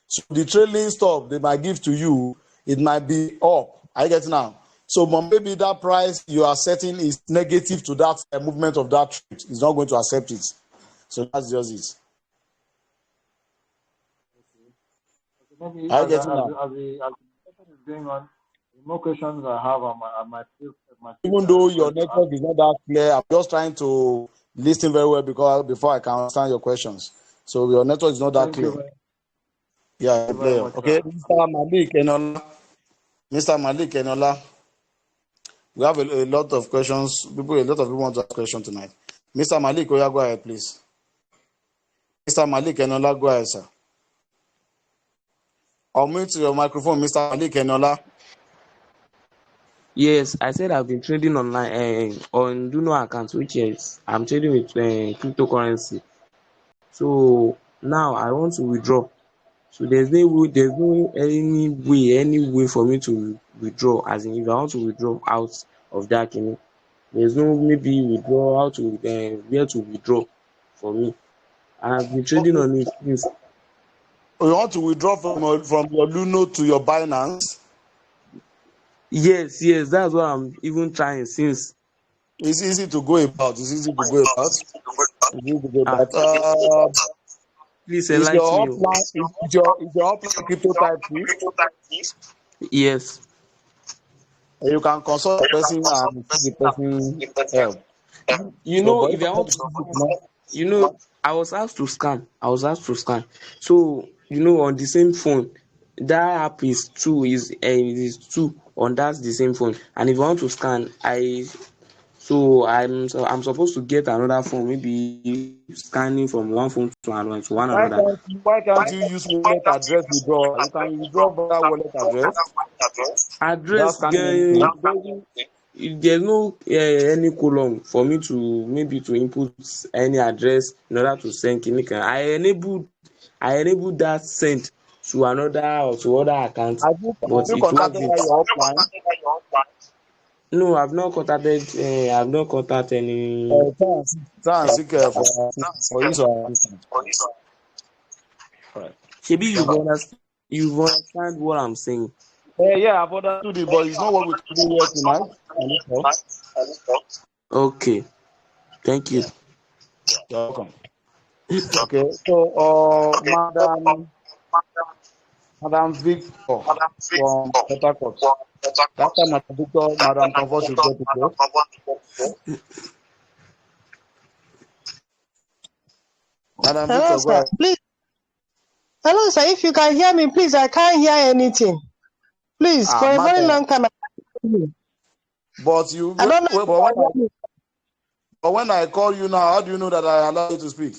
so the trailing stop they might give to you, it might be up. I get it now. So maybe that price you are setting is negative to that movement of that trade. It's not going to accept it. So that's just it. Maybe I as get it now. the discussion is going on, the more questions I have, I might feel Even though your network is not that clear, I'm just trying to listen very well because before I can understand your questions. So your network is not that clear. Yeah, Thank you very clear. much, Okay, sir. Mr. Malik Enola. We have a lot of questions. A lot of people want to ask questions tonight. Mr. Malik, go ahead, please. Mr. Malik Enola, go ahead, sir. Unmute your microphone, Mr. Malik Enola. Yes, I said I've been trading online on Duno account, which is I'm trading with cryptocurrency. So now I want to withdraw. So there's no any way for me to withdraw. As in, if I want to withdraw out of that, there's no maybe withdraw how to where to withdraw for me. I've been trading on it since. You want to withdraw from your Luno to your Binance? Yes, that's what I'm even trying since. It's easy to go about. Ah, please Is enlighten your me. upline crypto type 2? Yes. You can consult the person and see the person help. You So, know, but if if I I want want to to do it scan, now, you know, I was asked to scan. I was asked to scan. So, you know, on the same phone, that app is two on that the same phone. And if I want to scan, I'm supposed to get another phone, maybe scanning from one phone to one another. why can't you use wallet address withdrawal? You can withdraw via wallet address. That's Address scanning anything. there's no any column for me to maybe to input any address in order to send kinikan. I enabled that send to another or to other account, Have but you it contacted wasn't. your upline? No, I've not contacted any. Try and seek for use or assistance. Right. Shebi you've understand what I'm saying. Yeah, I've understood it, but it's not what we can do here tonight. On this call. Okay, thank you. You're welcome. Okay, so Madam Victor from Port Harcourt. After Madam Victor, Madam Comfort should get to go. Madam Hello, Victor, go sir. ahead. Please, hello, sir. If you can hear me, please, I can't hear anything. Please, for a very Madam, long time, I can't hear you. but you I don't know if wait, you can hear me. but when I call you now, how do you know that I allow you to speak?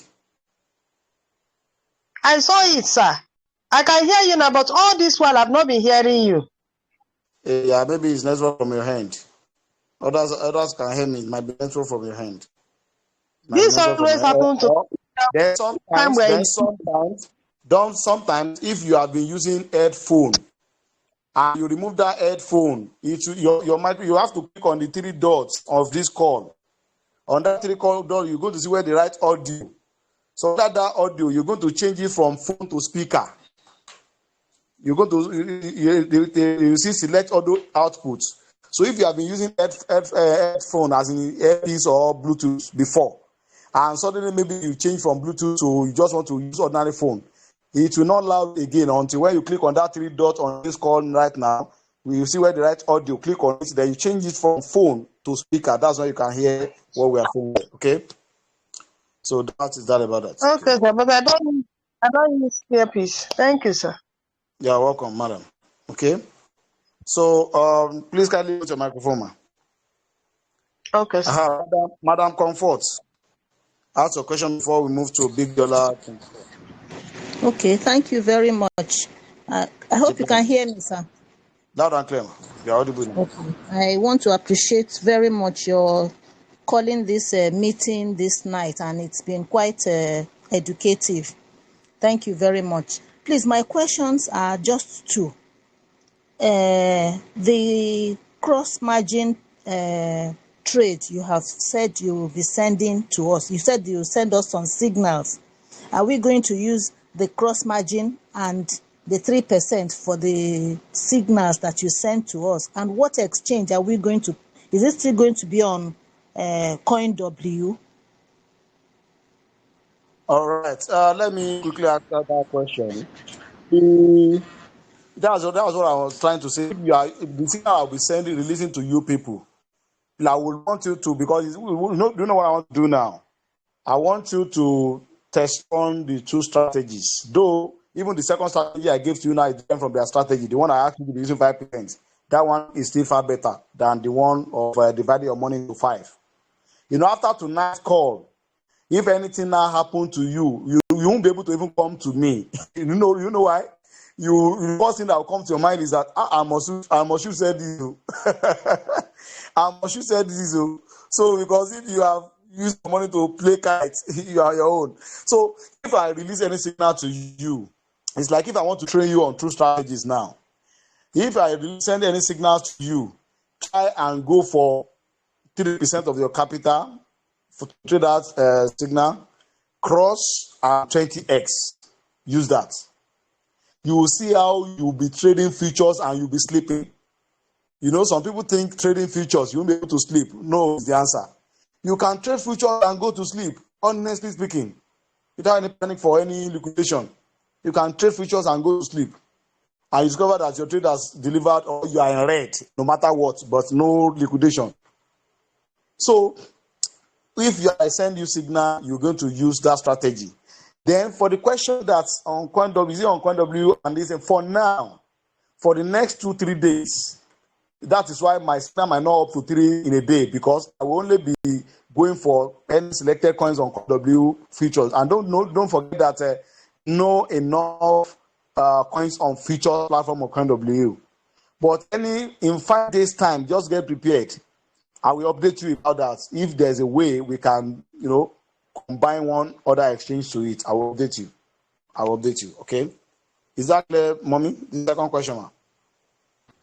I saw it, sir. I can hear you now, but all this while I've not been hearing you. Yeah, maybe it's network from your hand. Others can hear me. It might be network from your hand. It might be This network from always your hand. happens to Then time sometimes, where if you have been using headphone and you remove that headphone, your mic, you have to click on the three dots of this call. On that three call dot, you're going to see where the right audio. So that audio, you're going to change it from phone to speaker. You're going to you see select audio output. So if you have been using headphone as in earpiece or Bluetooth before, and suddenly maybe you change from Bluetooth to you just want to use ordinary phone, it will not allow again until when you click on that three dots on this call right now. You see where the right audio, click on it, then you change it from phone to speaker. That's why you can hear what we are saying. Okay, so that is that about that. Okay. okay, sir, but I don't use earpiece. Thank you, sir. You're welcome, madam. Okay, so please kindly mute your microphone, ma. Okay, sir. Madam Comfort, ask your question before we move to big dollar. Okay, thank you very much. I hope you can hear me, sir. Loud and clear, ma. You're audible now. Okay. I want to appreciate very much your calling this meeting this night, and it's been quite educative. Thank you very much. Please, my questions are just two. The cross margin trade you have said you will be sending to us. You said you will send us some signals. Are we going to use the cross margin and the 3% for the signals that you send to us? And what exchange are we going to? Is it still going to be on CoinW? All right. Let me quickly answer that question. That's what I was trying to say. If the signal I'll be releasing to you people, I would want you to, because do you know what I want to do now? I want you to test on the two strategies. Though even the second strategy I gave to you now is different from their strategy. The one I asked you to be using 5%. That one is still far better than the one of dividing your money into 5. After tonight's call, if anything now happen to you, you won't be able to even come to me. You know why? The first thing that will come to your mind is that I must you said this. I must you said this. So because if you have used money to play kites, you are your own. So if I release any signal to you, it's like if I want to train you on true strategies now. If I send any signals to you, try and go for 3% of your capital to trade that signal, cross and 20x. Use that. You will see how you'll be trading futures and you'll be sleeping. Some people think trading futures, you won't be able to sleep. No, is the answer. You can trade futures and go to sleep, honestly speaking, without any panic for any liquidation. You can trade futures and go to sleep. and you discover that your trade has delivered or you are in red, no matter what, but no liquidation. So if I send you signal, you're going to use that strategy. Then for the question that's on CoinW, is it on CoinW? And this, for now, for the next 2-3 days, that is why my signal might not up to 3 in a day, because I will only be going for any selected coins on CoinW features. And don't forget that no enough coins on feature platform of CoinW. But in 5 days' time, just get prepared. I will update you about that. If there's a way we can, combine one other exchange to it, I will update you. Okay? Is that clear, mommy? The second question, ma.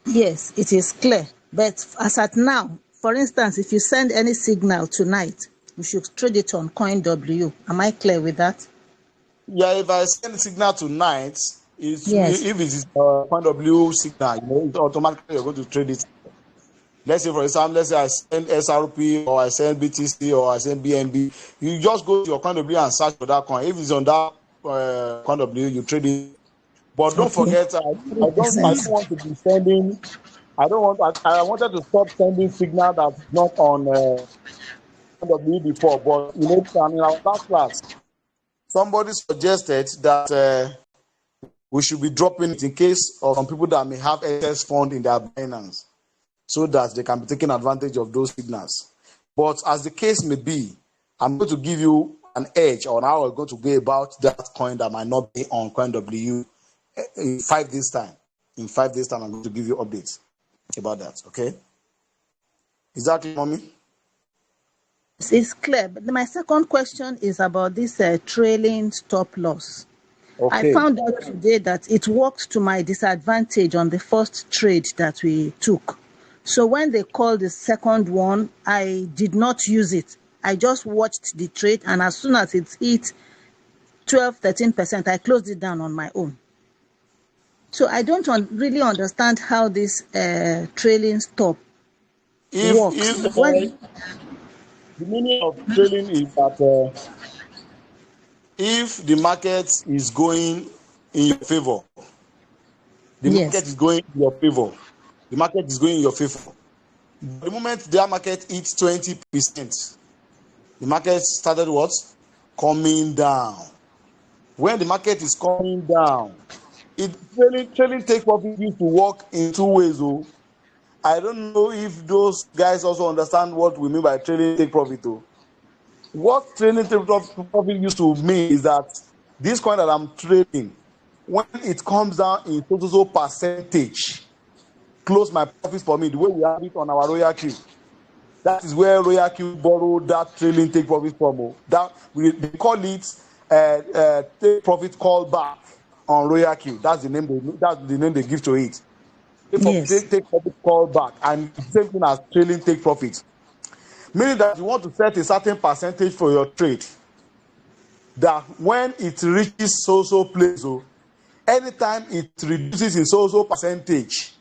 Yes, it is clear. But as at now, for instance, if you send any signal tonight, you should trade it on CoinW. Am I clear with that? Yeah, if I send a signal tonight, Yes. if it is CoinW signal, it's automatically you're going to trade it. Let's say, for example, I send SRP or I send BTC or I send BNB. You just go to your CoinW and search for that coin. If it's on that CoinW, you trade it. But don't Okay. forget, I don't 100%. want to be sending. I wanted to stop sending signal that's not on CoinW before. But in our last class, somebody suggested that we should be dropping it in case of some people that may have excess fund in their Binance, so that they can be taking advantage of those signals. But as the case may be, I'm going to give you an edge on how we're going to go about that coin that might not be on CoinW in 5 days' time. In 5 days' time, I'm going to give you updates about that. Okay? Is that clear, mommy? It's clear. But my second question is about this trailing stop loss. I Okay. found out today that it worked to my disadvantage on the first trade that we took. So when they called the second one, I did not use it. I just watched the trade, and as soon as it hit 12-13%, I closed it down on my own. So I don't really understand how this trailing stop works. The meaning of trailing is that if the market is going in your favor, the market Yes, is going in your favor. The market is going in your favor. The moment their market hits 20%, the market started what? Coming down. When the market is coming down, trailing take profit used to work in 2 ways. Oh. I don't know if those guys also understand what we mean by trailing take profit. Oh. What trailing take profit used to mean is that this coin that I'm trading, when it comes down in total percentage, close my profits for me, the way we have it on our Royal Q. That is where Royal Q borrowed that trailing take profit from. That they call it take profit call back on Royal Q. That's the name they give to it. yes, Take profit call back, and the same thing as trailing take profit. Meaning that you want to set a certain percentage for your trade. That when it reaches so place, anytime it reduces in so percentage,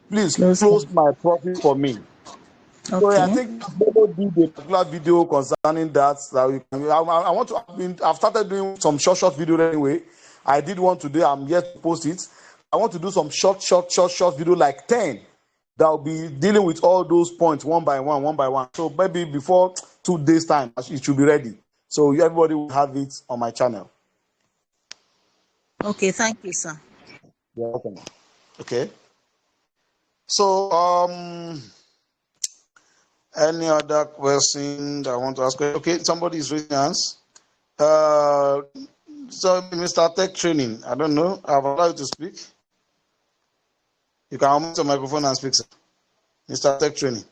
please close close down. my profit for me. So I Okay. think Bobo did a particular video concerning that. I want to. I've started doing some short video anyway. I did one today. I'm yet to post it. I want to do some short video, like 10, that will be dealing with all those points one by one. So maybe before 2 days' time, it should be ready. So everybody will have it on my channel. Okay, thank you, sir. You're welcome. Okay. So any other question that I want to ask? Okay, somebody is raising hands. So Mr. Tech Training, I don't know. I've allowed you to speak. You can unmute your microphone and speak, sir. Mr. Tech Training.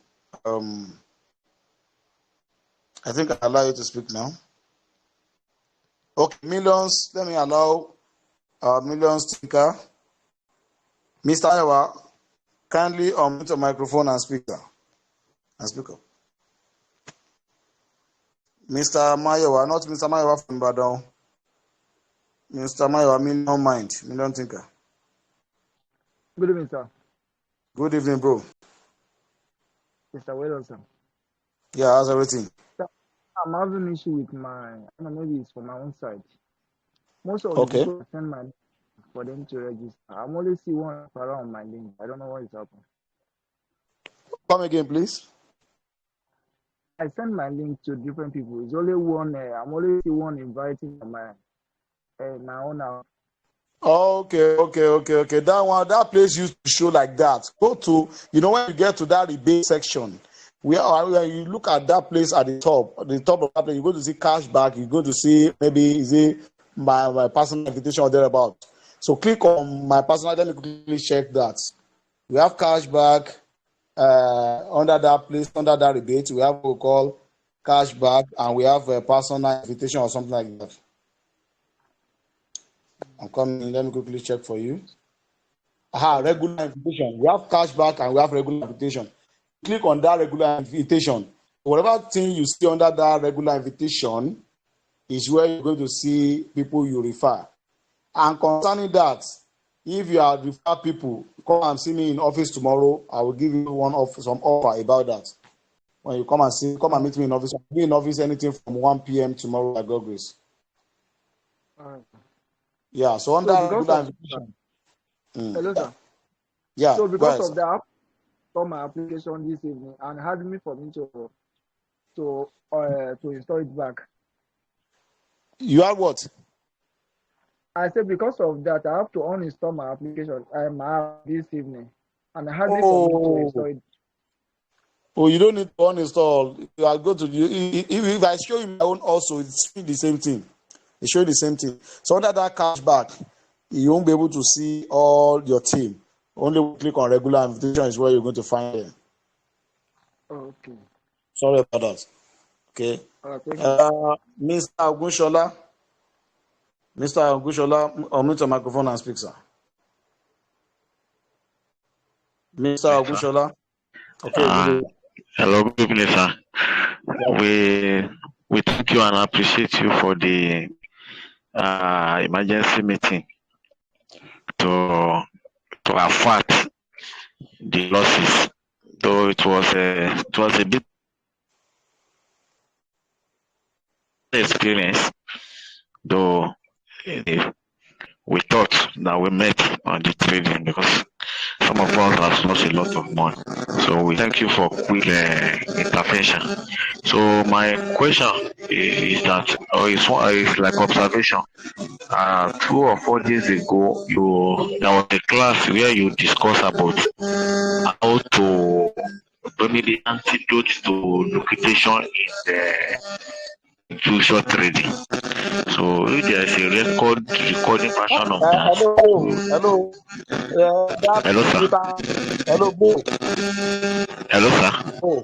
I think I allow you to speak now. Okay, Millions. Let me allow Millions Tinker. Mr. Iowa, kindly unmute your microphone and speak, sir. And speak up. Mr. Mayowa, not Mr. Mayowa from Badon. Mr. Mayowa, Million Tinker. Good evening, sir. Good evening, bro. Mr. Well, sir. Yeah, how's everything? Sir, I'm having an issue with maybe it's from my own side. Most of the Okay. people I send my for them to register. I'm only see one around my link. I don't know what is happening. Come again, please. I send my link to different people. It's only one. I'm only see one inviting on my own now. Okay. That place used to show like that. Go to, when you get to that rebate section, where you look at that place at the top of that place, you go to see cashback, you go to see maybe is it my personal invitation or thereabout. So click on my personal, let me quickly check that. We have cashback under that place, under that rebate, we have what we call cashback, and we have a personal invitation or something like that. I'm coming. Let me quickly check for you. Regular invitation. We have cashback and we have regular invitation. Click on that regular invitation. Whatever thing you see under that regular invitation is where you're going to see people you refer. And concerning that, if you are refer people, come and see me in office tomorrow. I will give you some offer about that. When you come and meet me in office. I'll be in office anything from 1 p.m. tomorrow at God grace. Yeah, so under regular invitation. Hello, sir. Yeah. So because of that, I saw my application this evening and had me for me to install it back. You have what? I said because of that, I have to uninstall my application this evening, and I had me for me to install it. Oh, you don't need to uninstall. You are go to if I show you my own also, it's the same thing. It shows the same thing. So under that cashback, you won't be able to see all your team. Only click on regular invitation is where you're going to find them. Okay. Sorry about that. Okay. Mr. Ogushola. Mr. Ogushola, unmute your microphone and speak, sir. Mr. Ogushola. Okay. Hello, good evening, sir. We thank you and appreciate you for the emergency meeting to affect the losses. Though it was a bit experience, though we thought that we met on the trading because some of us have lost a lot of money. So we thank you for quick intervention. So my question is that, or is like observation. 2 or 4 days ago, there was a class where you discuss about how to maybe the antidote to liquidation in the future trading. So if there is a recording version of that. Hello. Hello, sir. Hello, bro. Hello, sir. Oh,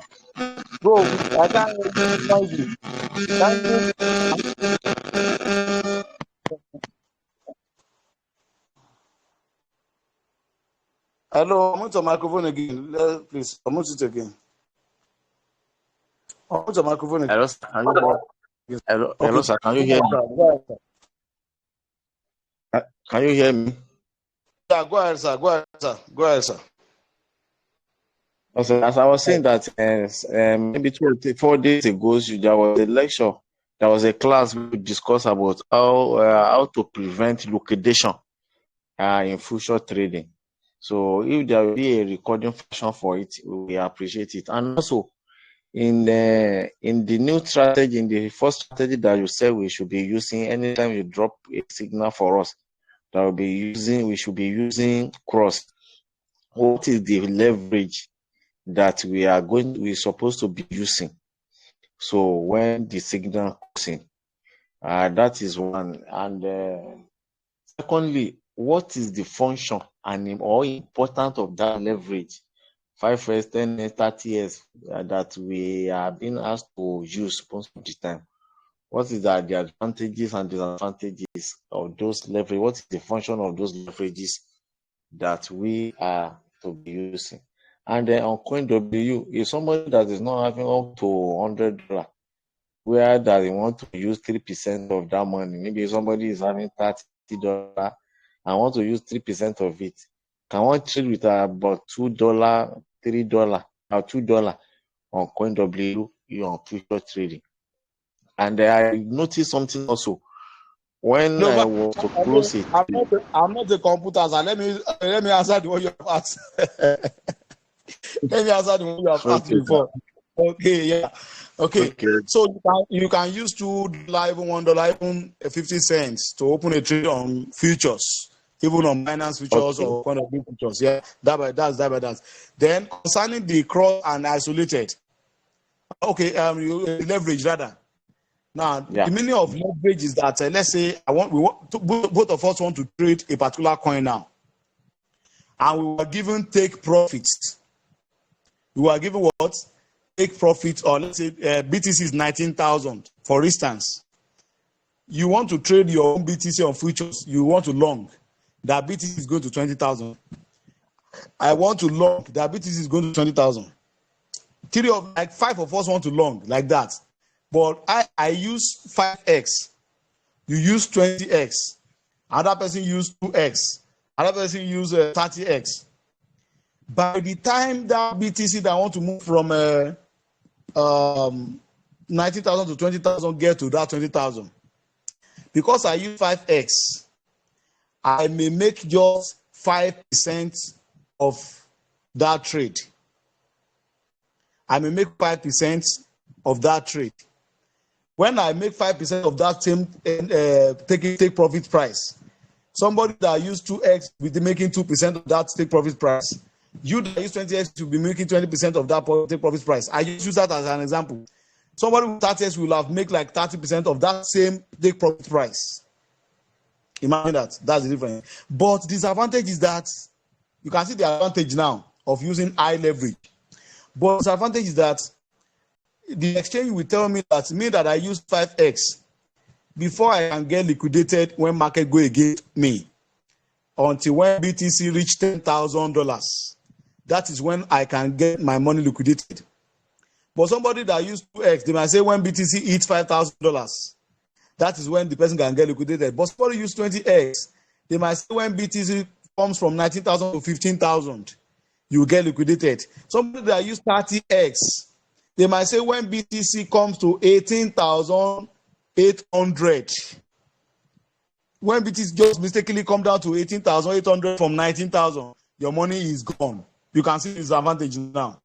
bro, I can't hear you. Thank you. Hello, unmute your microphone again. Please, unmute it again. Unmute your microphone again. Hello, sir. Hello, sir. Can you hear me? Can you hear me? Yeah, go ahead, sir. Go ahead, sir. Also, as I was saying that maybe 2 or 4 days ago, there was a lecture, there was a class we discussed about how to prevent liquidation in future trading. So if there will be a recording function for it, we appreciate it. And also, in the new strategy, in the first strategy that you said we should be using anytime you drop a signal for us, we should be using cross. What is the leverage that we're supposed to be using? So when the signal comes in, that is one. And secondly, what is the function and or importance of that leverage? 5 years, 10 years, 30 years that we are being asked to use most of the time. What is the advantages and disadvantages of those leverage? What is the function of those leverages that we are to be using? And then on CoinW, if somebody that is not having up to $100, where does he want to use 3% of that money? Maybe somebody is having $30 and want to use 3% of it. Can one trade with about $2, $3, or $2 on CoinW on future trading? And I noticed something also. when No, I but was to close it. I'm not a computer, sir. Let me answer the one you have asked. Let me answer the one you have asked Okay, before. Okay, yeah. Okay. okay, So you can use $2, even $1, even 50 cents to open a trade on futures, even on Binance futures okay, or kind of big futures. Yeah, that. Then concerning the cross and isolated, okay, leverage rather. Now, yeah, the meaning of leverage is that let's say both of us want to trade a particular coin now, and we were given take profits. We were given what? Take profit, or let's say BTC is 19,000, for instance. You want to trade your own BTC on futures, you want to long, that BTC is going to 20,000. I want to long, that BTC is going to 20,000. Five of us want to long like that. But I use 5x, you use 20x, another person use 2x, another person use 30x. By the time that BTC that want to move from 19,000 to 20,000 get to that 20,000, because I use 5x, I may make just 5% of that trade. I may make 5% of that trade. When I make 5% of that same take profit price, somebody that used 2x will be making 2% of that take profit price. You that use 20x will be making 20% of that take profit price. I just use that as an example. Somebody with 30x will have make like 30% of that same take profit price. Imagine that. That's the difference. But disadvantage is that you can see the advantage now of using high leverage. But disadvantage is that the exchange will tell me that I use 5x before I can get liquidated when market go against me, until when BTC reach $10,000. That is when I can get my money liquidated. But somebody that used 2x, they might say when BTC hits $5,000, that is when the person can get liquidated. But somebody use 20x, they might say when BTC comes from 19,000 to 15,000, you get liquidated. Somebody that use 30x, they might say when BTC comes to 18,800, when BTC just mistakenly come down to 18,800 from 19,000, your money is gone. You can see this advantage now.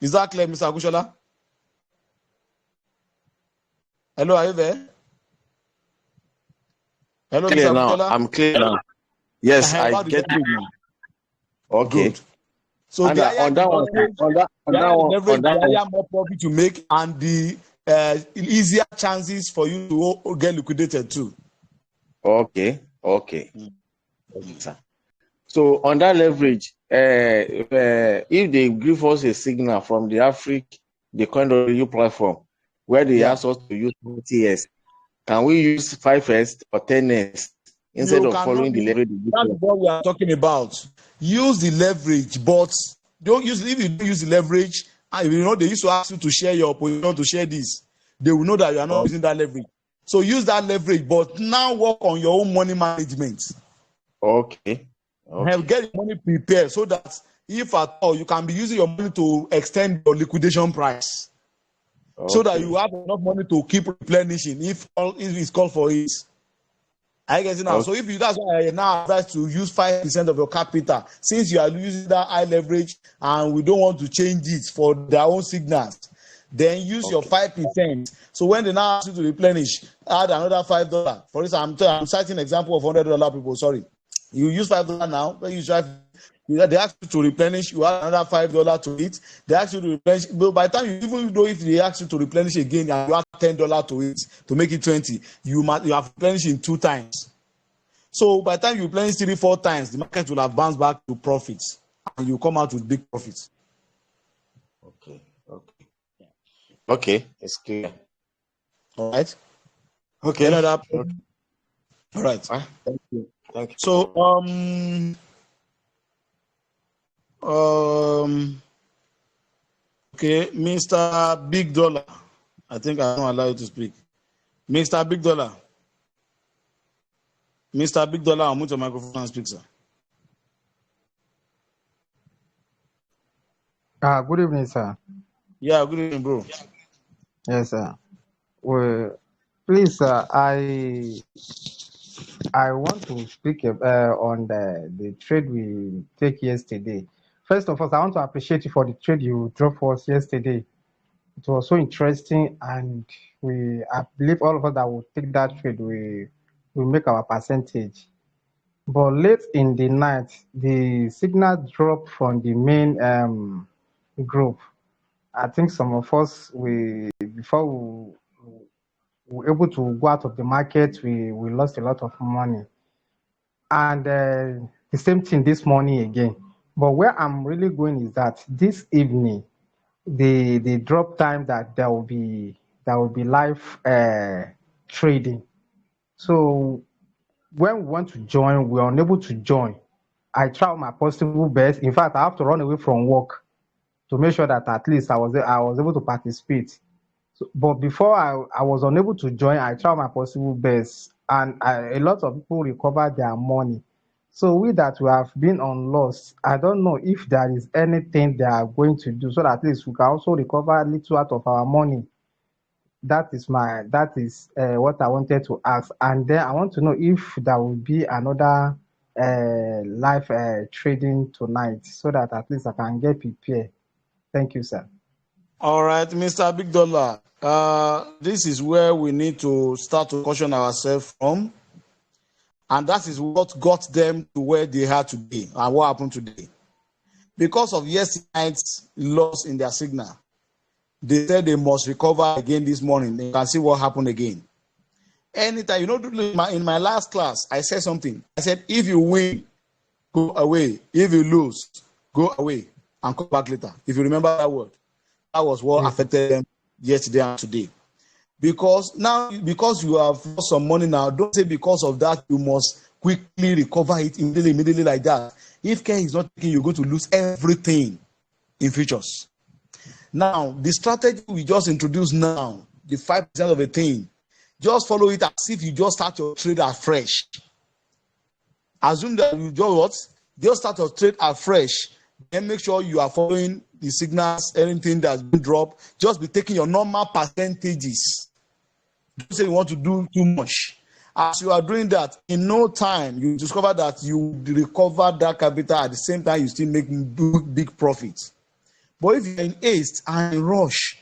Is that clear, Mr. Akushola? Hello, are you there? Hello, clear Mr. now. Akushola? I'm clear now. Yes, I About the get it leverage now. Okay. Good. So And the higher on the that one, leverage, on that on the that one, higher more profit you make, and the easier chances for you to get liquidated too. okay. Okay, sir. So on that leverage, if they give us a signal from the the coin review platform, where they ask us to use 40s, can we use 5s or 10s instead You of cannot. following the leverage? That's what we are talking about. Use the leverage, but don't use. If you don't use the leverage, and you know they used to ask you to share your position, to share this, they will know that you are not using that leverage. So use that leverage, but now work on your own money management. Okay. Okay. Get your money prepared so that if at all you can be using your money to extend your liquidation price, so that you have enough money to keep replenishing if it's called for it. I guess now. So if you, that's why I now advise to use 5% of your capital, since you are using that high leverage and we don't want to change it for their own signals. Then use your 5%. So when they now ask you to replenish, add another $5. For instance, I'm citing an example of $100 people. Sorry, you use $5 now. When you try, they ask you to replenish, you add another $5 to it. They ask you to replenish, but by the time you, even though if they ask you to replenish again and you add $10 to it to make it 20, you have replenished in 2 times. So by the time you replenish 3-4 times, the market will have bounced back to profits, and you come out with big profits. Okay. Okay. Okay. It's clear. All right. Okay. Another. Okay. All right. Thank you. Thank you. So okay, Mr. Big Dollar. I think I don't allow you to speak. Mr. Big Dollar. Mr. Big Dollar, unmute your microphone and speak, sir. Good evening, sir. Yeah, good evening, bro. Yes, sir. Well, Please, I want to speak on the trade we take yesterday. First of all, I want to appreciate you for the trade you dropped for us yesterday. It was so interesting, and I believe all of us that will take that trade, we make our percentage. But late in the night, the signal dropped from the main group. I think some of us, before we were able to go out of the market, we lost a lot of money. And the same thing this morning again. But where I'm really going is that this evening, the drop time that there will be live trading. So when we want to join, we are unable to join. I try my possible best. In fact, I have to run away from work to make sure that at least I was able to participate. So, but before I was unable to join, I tried my possible best, and a lot of people recovered their money. So we that we have been on loss, I don't know if there is anything they are going to do so that at least we can also recover a little out of our money. That is what I wanted to ask, and then I want to know if there will be another live trading tonight so that at least I can get prepared. Thank you, sir. All right, Mr. Big Dollar. This is where we need to start to caution ourselves from. And that is what got them to where they are today and what happened today. Because of yesterday's loss in their signal, they said they must recover again this morning. They can see what happened again. Anytime, in my last class, I said something. I said, if you win, go away. If you lose, go away and come back later. If you remember that word, that was what affected them yesterday and today. Because you have lost some money now, don't say because of that you must quickly recover it immediately like that. If care is not taken, you're going to lose everything in futures. Now, the strategy we just introduced now, the 5% of a thing, just follow it as if you just start your trade afresh. Assume that you just what? Just start your trade afresh. Then make sure you are following the signals, anything that's been dropped. Just be taking your normal percentages. Don't say you want to do too much. As you are doing that, in no time, you discover that you recover that capital at the same time you still make big profits. But if you're in haste and in rush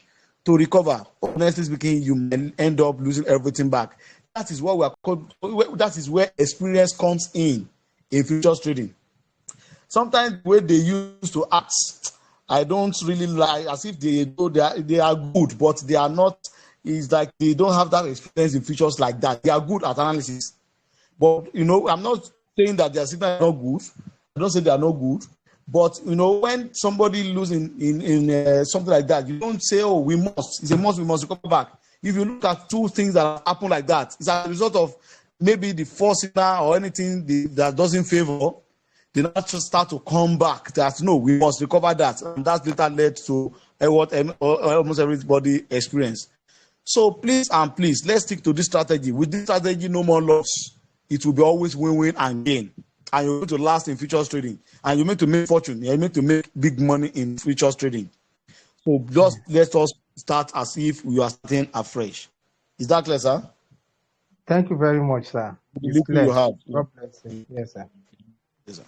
to recover, honestly speaking, you may end up losing everything back. That is what that is where experience comes in futures trading. Sometimes the way they used to act, I don't really like, as if they are good, but they are not. It's like they don't have that experience in futures like that. They are good at analysis, but I'm not saying that their signal is not good. I don't say they are not good, but when somebody loses in something like that, you don't say, "Oh, we must." It's a must. We must recover back. If you look at two things that happen like that, it's as a result of maybe the first signal or anything that doesn't favor. They not just start to come back. That no, we must recover that, and that later led to what almost everybody experienced. So please, let's stick to this strategy. With this strategy, no more loss. It will be always win-win and gain. And you're going to last in futures trading. And you're meant to make fortune. You're meant to make big money in futures trading. So just let us start as if we are starting afresh. Is that clear, sir? Thank you very much, sir. It's clear. You have. God bless you. Yes, sir. Yes, sir.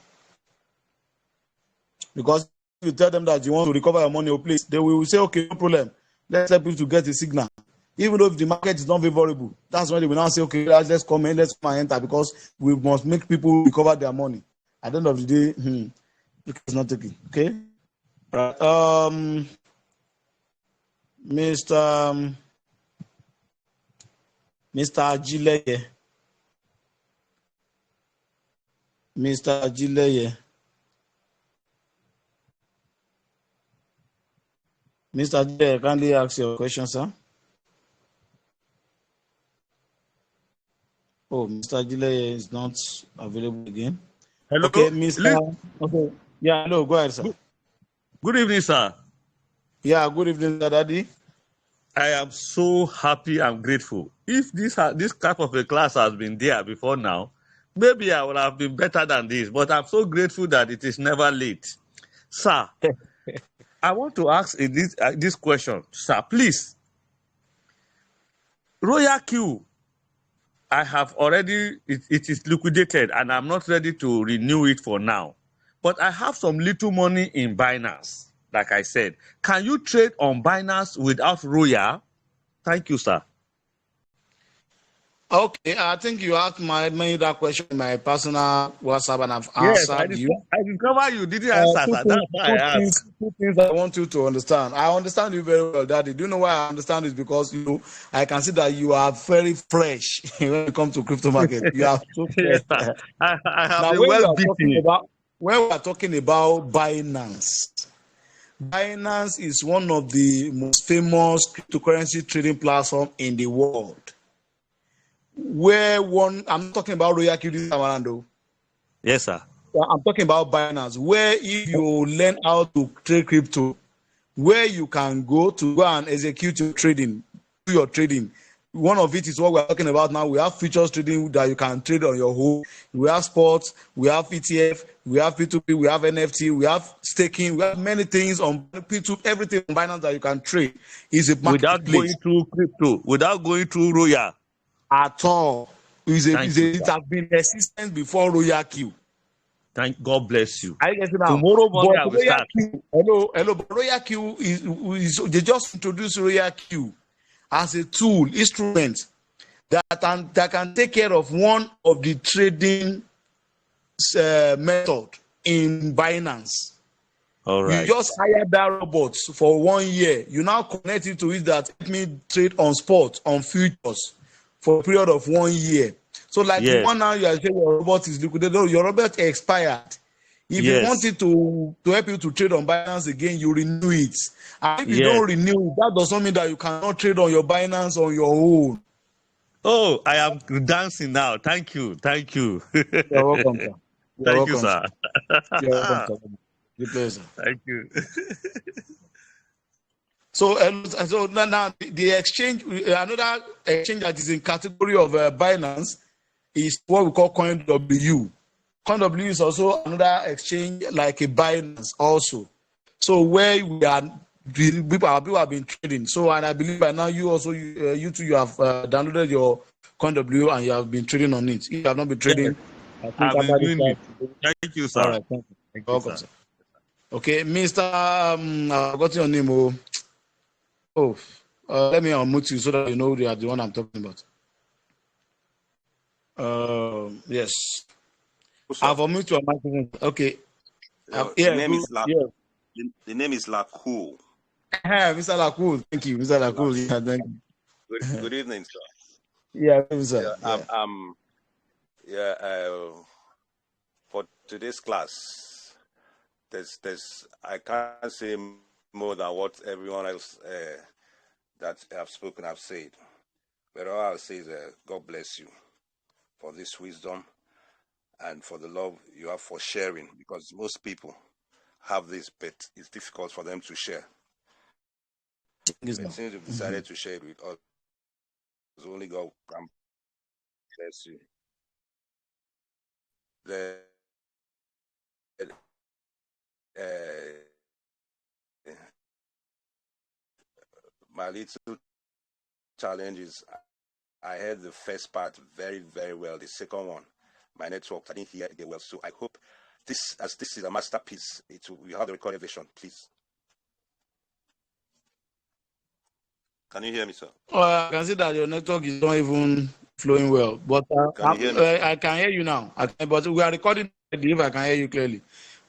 Because if you tell them that you want to recover your money, please, they will say, okay, no problem. Let's help you to get a signal. Even though if the market is not favorable, that's when they will now say, okay, let's come and enter, because we must make people recover their money. At the end of the day, it's not taking. Okay? Right. Mr. Agileye. Mr. Agileye. Mr. Agileye, kindly ask your question, sir. Oh, Mr. Agileye is not available again. Hello. Okay, Mr. Okay. Yeah, hello. Go ahead, sir. Good evening, sir. Yeah, good evening, sir, Daddy. I am so happy and grateful. If this type of a class has been there before now, maybe I would have been better than this. But I'm so grateful that it is never late, sir. I want to ask this question, sir. Please, Royal Q I have already, it is liquidated and I'm not ready to renew it for now. But I have some little money in Binance, like I said. Can you trade on Binance without Royal? Thank you, sir. Okay, I think you asked me that question in my personal WhatsApp, and I've Yes, answered you. I discover you didn't answer, Two sir. things, That's why I asked. two things I want you to understand. I understand you very well, Daddy. Do you know why I understand this? Because I can see that you are very fresh when it comes to crypto market. You are so Yes, fresh. sir. I have Now, been well beaten. when we are talking about Binance, Binance is one of the most famous cryptocurrency trading platform in the world. I'm not talking about Royal QD Samarando. Yes, sir. I'm talking about Binance, where if you learn how to trade crypto, where you can go and execute your trading, do your trading. One of it is what we're talking about now. We have futures trading that you can trade on your home. We have sports, we have ETF, we have P2P, we have NFT, we have staking, we have many things on P2, everything on Binance that you can trade. Is a Without marketplace going through crypto, without going through Royal. at all. Thank you, It sir. has been existence before Royal Q. Thank God bless you. I get it now. Tomorrow morning But I will Royal start. Q, hello. But Royal Q is they just introduced Royal Q as a tool, instrument that can take care of one of the trading method in Binance. All You right. just hire that robot for 1 year. You now connect it to it that let me trade on spot, on futures for a period of 1 year. So like the Yes. one now you are saying your robot is liquidated, your robot expired. If you want Yes. it to help you to trade on Binance again, you renew it. And if you Yes. don't renew, that does not mean that you cannot trade on your Binance on your own. Oh, I am dancing now. Thank you. Thank you. You're welcome, sir. You're Thank you, welcome, sir. sir. You're welcome, sir. The pleasure. Thank you. So now the exchange, another exchange that is in category of Binance is what we call CoinW. CoinW is also another exchange like a Binance also. So where people have been trading. So and I believe by now you also you too you have downloaded your CoinW and you have been trading on it. If you have not been Yes, trading, I think I've been after this doing class, it. Thank you, all sir. right, thank you. Thank you, Welcome, sir. sir. Okay, Mr. I got your name. Let me unmute you so that you know you are the one I'm talking about. Yes. What's I've up? unmuted your microphone. Okay. The Yeah, name good. is La. Yeah. The name is Lakul. Mr. Lakul. Thank you, Mr. Lakul. Yeah, thank you. Good evening, sir. Yeah, sir. Yeah, Yeah. yeah. For today's class, I can't say more than what everyone else that have spoken have said. But all I'll say is, God bless you for this wisdom and for the love you have for sharing. Because most people have this, but it's difficult for them to share. Thank you, But sir. since you've decided to share it with us, only God can bless you. The my little challenge is I heard the first part very, very well. The second one, my network, I didn't hear it well. So I hope this is a masterpiece, we have the recorded version, please. Can you hear me, sir? I can see that your network is not even flowing well, but Can you hear me, sir? I can hear you now. But we are recording. If I can hear you clearly,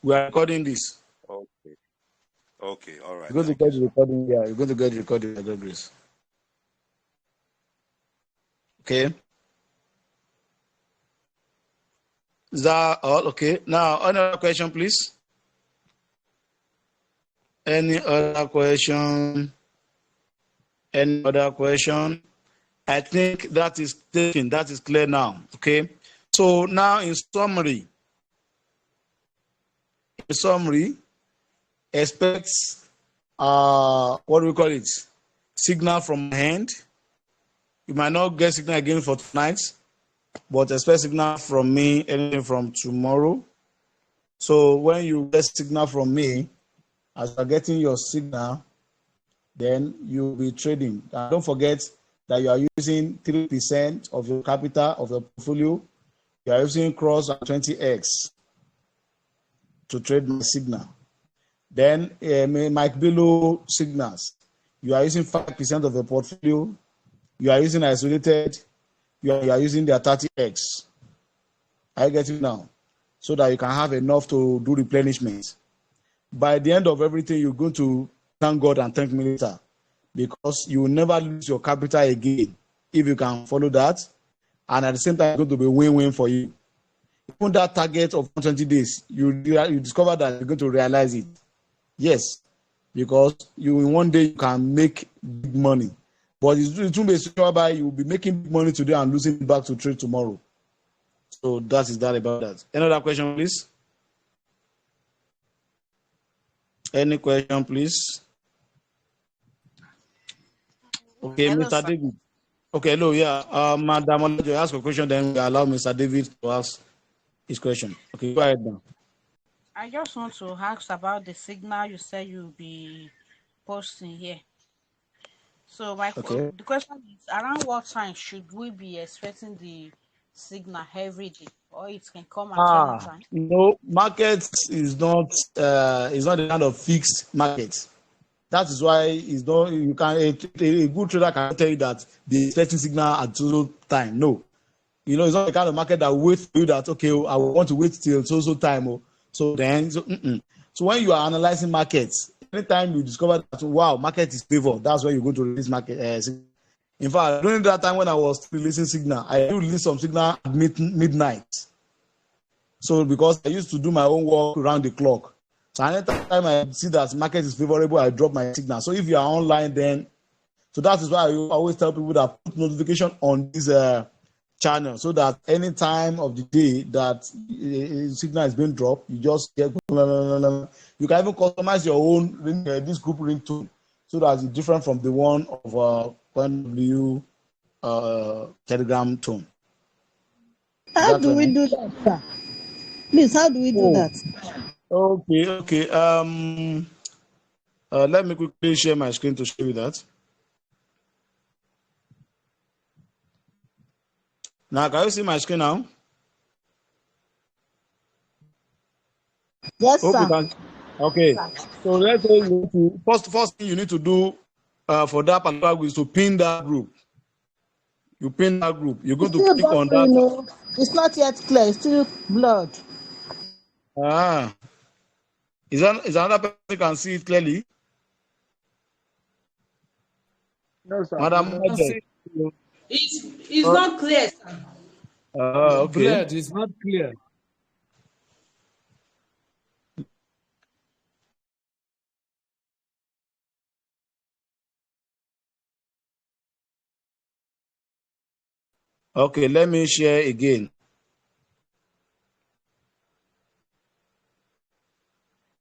we are recording this. Okay. Okay. All right. You're going to Thank you, get the sir. recording. Yeah, you're going to get the recording by God's grace. Okay. Is that all? Okay. Now, another question, please. Any other question? Any other question? I think that is taken. That is clear now. Okay. So now, in summary, expect what do we call it? Signal from hand. You might not get signal again for tonight, but expect signal from me anything from tomorrow. So when you get signal from me, as you're getting your signal, then you'll be trading. And don't forget, that you are using 3% of your capital of your portfolio, you are using cross and 20x to trade my signal. Then Mike below signals, you are using 5% of the portfolio, you are using isolated, you are using their 30x. I get it now, so that you can have enough to do replenishment. By the end of everything, you're going to thank God and thank me later, because you will never lose your capital again if you can follow that, and at the same time, it's going to be win-win for you. Even that target of 120 days, you discover that you're going to realize it. Yes, because you in one day you can make big money, but it won't be whereby you will be making big money today and losing it back to trade tomorrow. So that is that about that. Another question, please? Any question, please? Okay, Hello, Mr. sir. David. Okay, hello, yeah. Madam, Olajo, ask a question, then we allow Mr. David to ask his question. Okay, go ahead now. I just want to ask about the signal you said you'll be posting here. So the question is, around what time should we be expecting the signal every day, or it can come at any time? No, market is not the kind of fixed market. That is why it's not, you can a good trader can tell you that the expecting signal at so time. No, it's not the kind of market that waits for you that, okay, I want to wait till so time. So when you are analyzing markets, anytime you discover that, wow, market is favored, that's when you're going to release market. In fact, during that time when I was releasing signal, I do release some signal at midnight. So because I used to do my own work around the clock. So anytime I see that market is favorable, I drop my signal. So if you are online, then so that is why I always tell people that put notification on this channel, so that any time of the day that signal is being dropped, you just get. You can even customize your own this group ringtone, so that it's different from the one of W Telegram tone. How do we do that, sir? Please, how do we do that? Okay. Let me quickly share my screen to show you that. Now, can you see my screen now? Yes, sir. Okay. So let's say first thing you need to do for that particular group is to pin that group. You pin that group. You're going to click on that. It's not yet clear. It's still blurred. Is another person can see it clearly? No, sir. Madam, it's not clear, sir. Okay. Blurred, it's not clear. Okay, let me share again.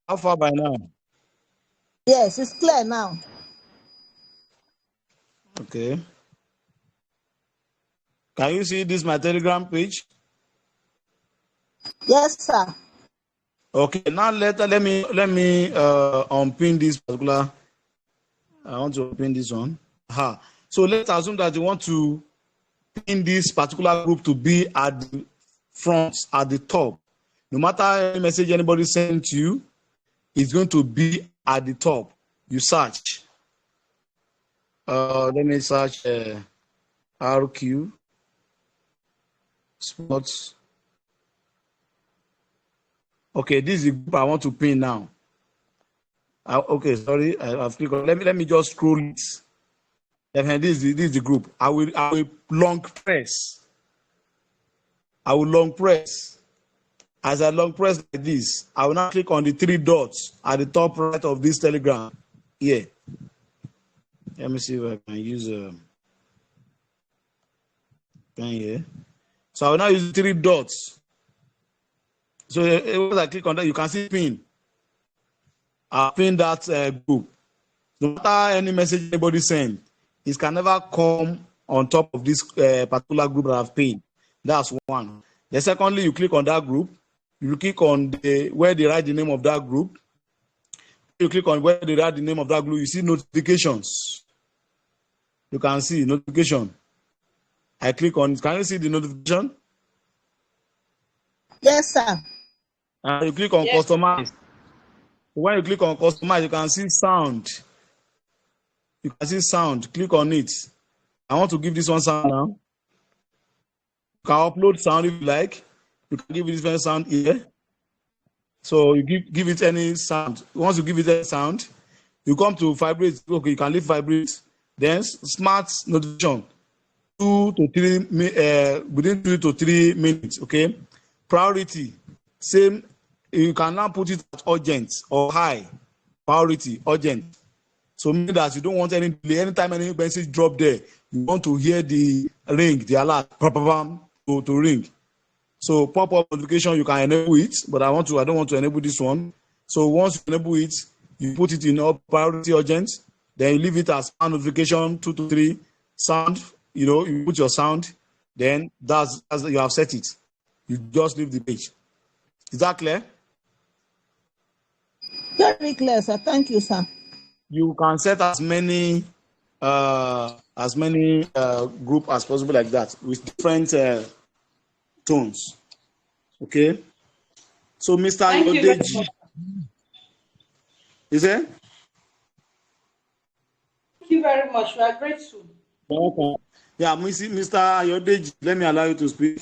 How far by now? Yes, it's clear now. Okay. Can you see this my Telegram page? Yes, sir. Okay, now let me unpin this particular. I want to pin this one. So let's assume that you want to pin this particular group to be at the front, at the top. No matter any message anybody sends to you, it's going to be at the top. You search. Let me search RQ Sports. Okay, this is the group I want to pin now. Okay, sorry, I've clicked on. Let me just scroll it. This is the group. I will long press. I will long press. As I long press like this, I will now click on the 3 dots at the top right of this Telegram. Here. Let me see if I can use pen here. So I will now use 3 dots. So once I click on that, you can see pin. I'll pin that group. No matter any message anybody sends, it can never come on top of this particular group that I've pinned. That's one. Then secondly, you click on that group. You click on where they write the name of that group. You click on where they write the name of that group. You see notifications. You can see notification. I click on it. Can you see the notification? Yes, sir. And you click on customize. When you click on customize, you can see sound. You can see sound. Click on it. I want to give this one sound now. You can upload sound if you like. You can give it different sound here. So you give it any sound. Once you give it any sound, you come to vibrate. Okay, you can leave vibrate. Then smart notification. 2 to 3 within 2 to 3 minutes. Okay. Priority. Same. You can now put it at urgent or high. Priority, urgent. So meaning that you don't want any delay. Anytime any message drop there, you want to hear the ring, the alert, to ring. So pop-up notification, you can enable it, but I don't want to enable this one. So once you enable it, you put it in up priority urgent, then you leave it as sound notification 2 to 3 sound. You put your sound, then that's you have set it. You just leave the page. Is that clear? Very clear, sir. Thank you, sir. You can set as many group as possible like that with different tones. Okay. So Mr. Yodeji, is it? Thank you very much. We are grateful. Okay. Yeah, Mr. Yodeji, let me allow you to speak.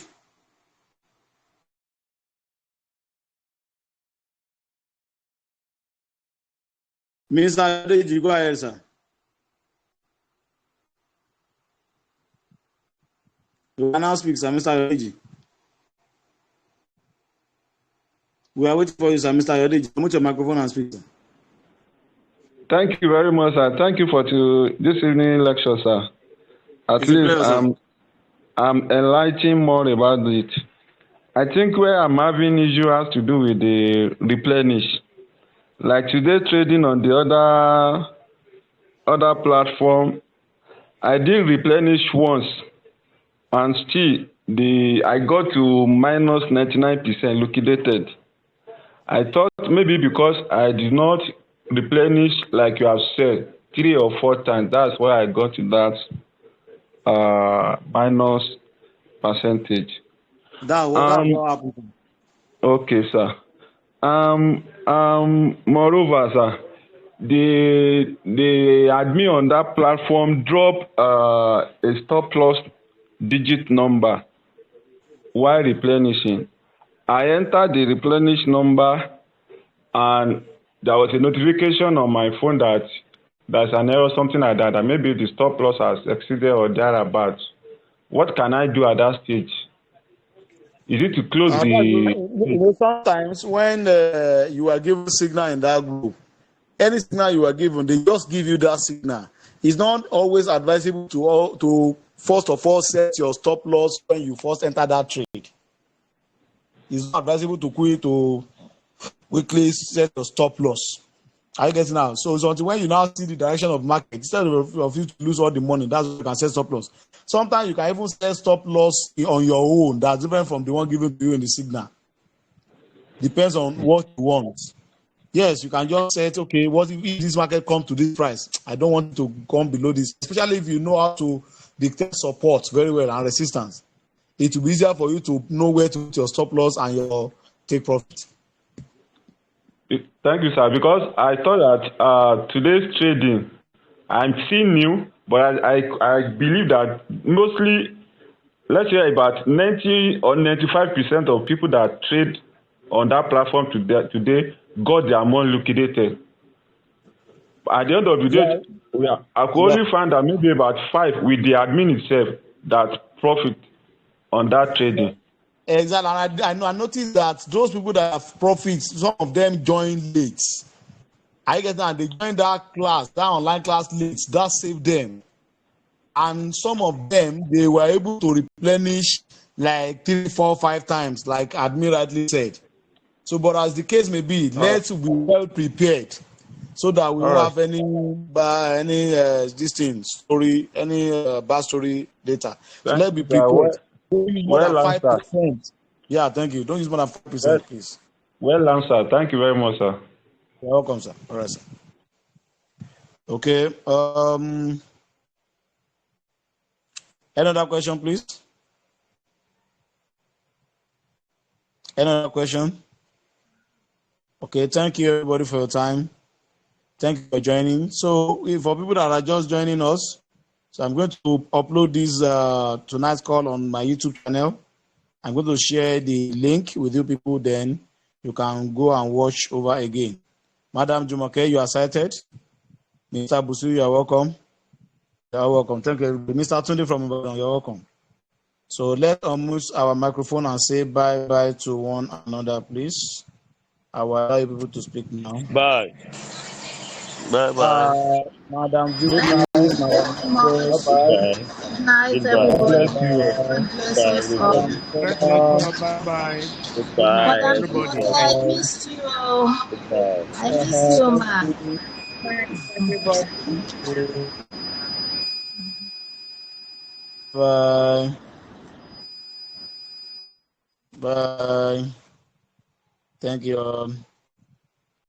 Mr. Yodeji, go ahead, sir. You can now speak, sir, Mr. Yodeji. We are waiting for you, sir, Mr. Yodeji. Mute your microphone and speak, sir. Thank you very much, sir. Thank you for this evening lecture, sir. At It's least pleasure, I'm enlightening more about it. I think where I'm having issue has to do with the replenish. Like today trading on the other platform, I did replenish once, and still I got to minus 99% liquidated. I thought maybe because I did not replenish like you have said 3 or 4 times, that's why I got to that minus percentage. That's what happened. Okay, sir. Moreover, sir, the admin on that platform drop a stop loss digit number while replenishing. I entered the replenish number, and there was a notification on my phone that there's an error, something like that, and maybe the stop loss has exceeded or thereabouts. What can I do at that stage? Is it to close sometimes when you are given signal in that group, any signal you are given, they just give you that signal. It's not always advisable to first of all set your stop loss when you first enter that trade. It's not advisable to quickly set your stop loss. Are you getting now? So it's until when you now see the direction of market, instead of you to lose all the money, that's when you can set stop loss. Sometimes you can even set stop loss on your own. That's different from the one given to you in the signal. Depends on what you want. Yes, you can just say, okay, what if this market comes to this price? I don't want to come below this, especially if you know how to dictate support very well and resistance. It will be easier for you to know where to put your stop loss and your take profit. Thank you, sir. Because I thought that today's trading, I'm still new, but I believe that mostly, let's say about 90 or 95% of people that trade on that platform today got their money liquidated. At the end of the day, I could only find that maybe about 5 with the admin itself that profit on that trading. Exactly. And I noticed that those people that have profits, some of them join late. I get that they joined that online class late. That saved them. And some of them, they were able to replenish like 3, 4, 5 times, like admin rightly said. So, but as the case may be, let's be well prepared so that we won't have any bad story data. So let's be prepared. Don't use more than 5%. Yeah, thank you. Don't use more than 5%, please. Well answered. Thank you very much, sir. You're welcome, sir. All right, sir. Okay. Any other question, please? Any other question? Okay, thank you everybody for your time. Thank you for joining. So for people that are just joining us, so I'm going to upload this tonight's call on my YouTube channel. I'm going to share the link with you people, then you can go and watch over again. Madam Jumoke, you are cited. Mr. Busu, you are welcome. You are welcome. Thank you. Mr. Tunde from Ibadan, you are welcome. So let's unmute our microphone and say bye-bye to one another, please. I will allow you people to speak now. Bye. Bye-bye. Madam, good Thank night. you Madam, very much. bye-bye. Goodbye. Good night, Goodbye. God everybody. bless Bye-bye. you. God bless Goodbye, us all. Madam, everybody. God bless you Stella, all. Bye bye. Good night, Goodbye. Madam everybody. Jumoke, Goodbye. I bye. missed you. Oh. Goodbye. I miss you, Thank ma. you. Bye, everybody. Bye. Bye. Thank you all.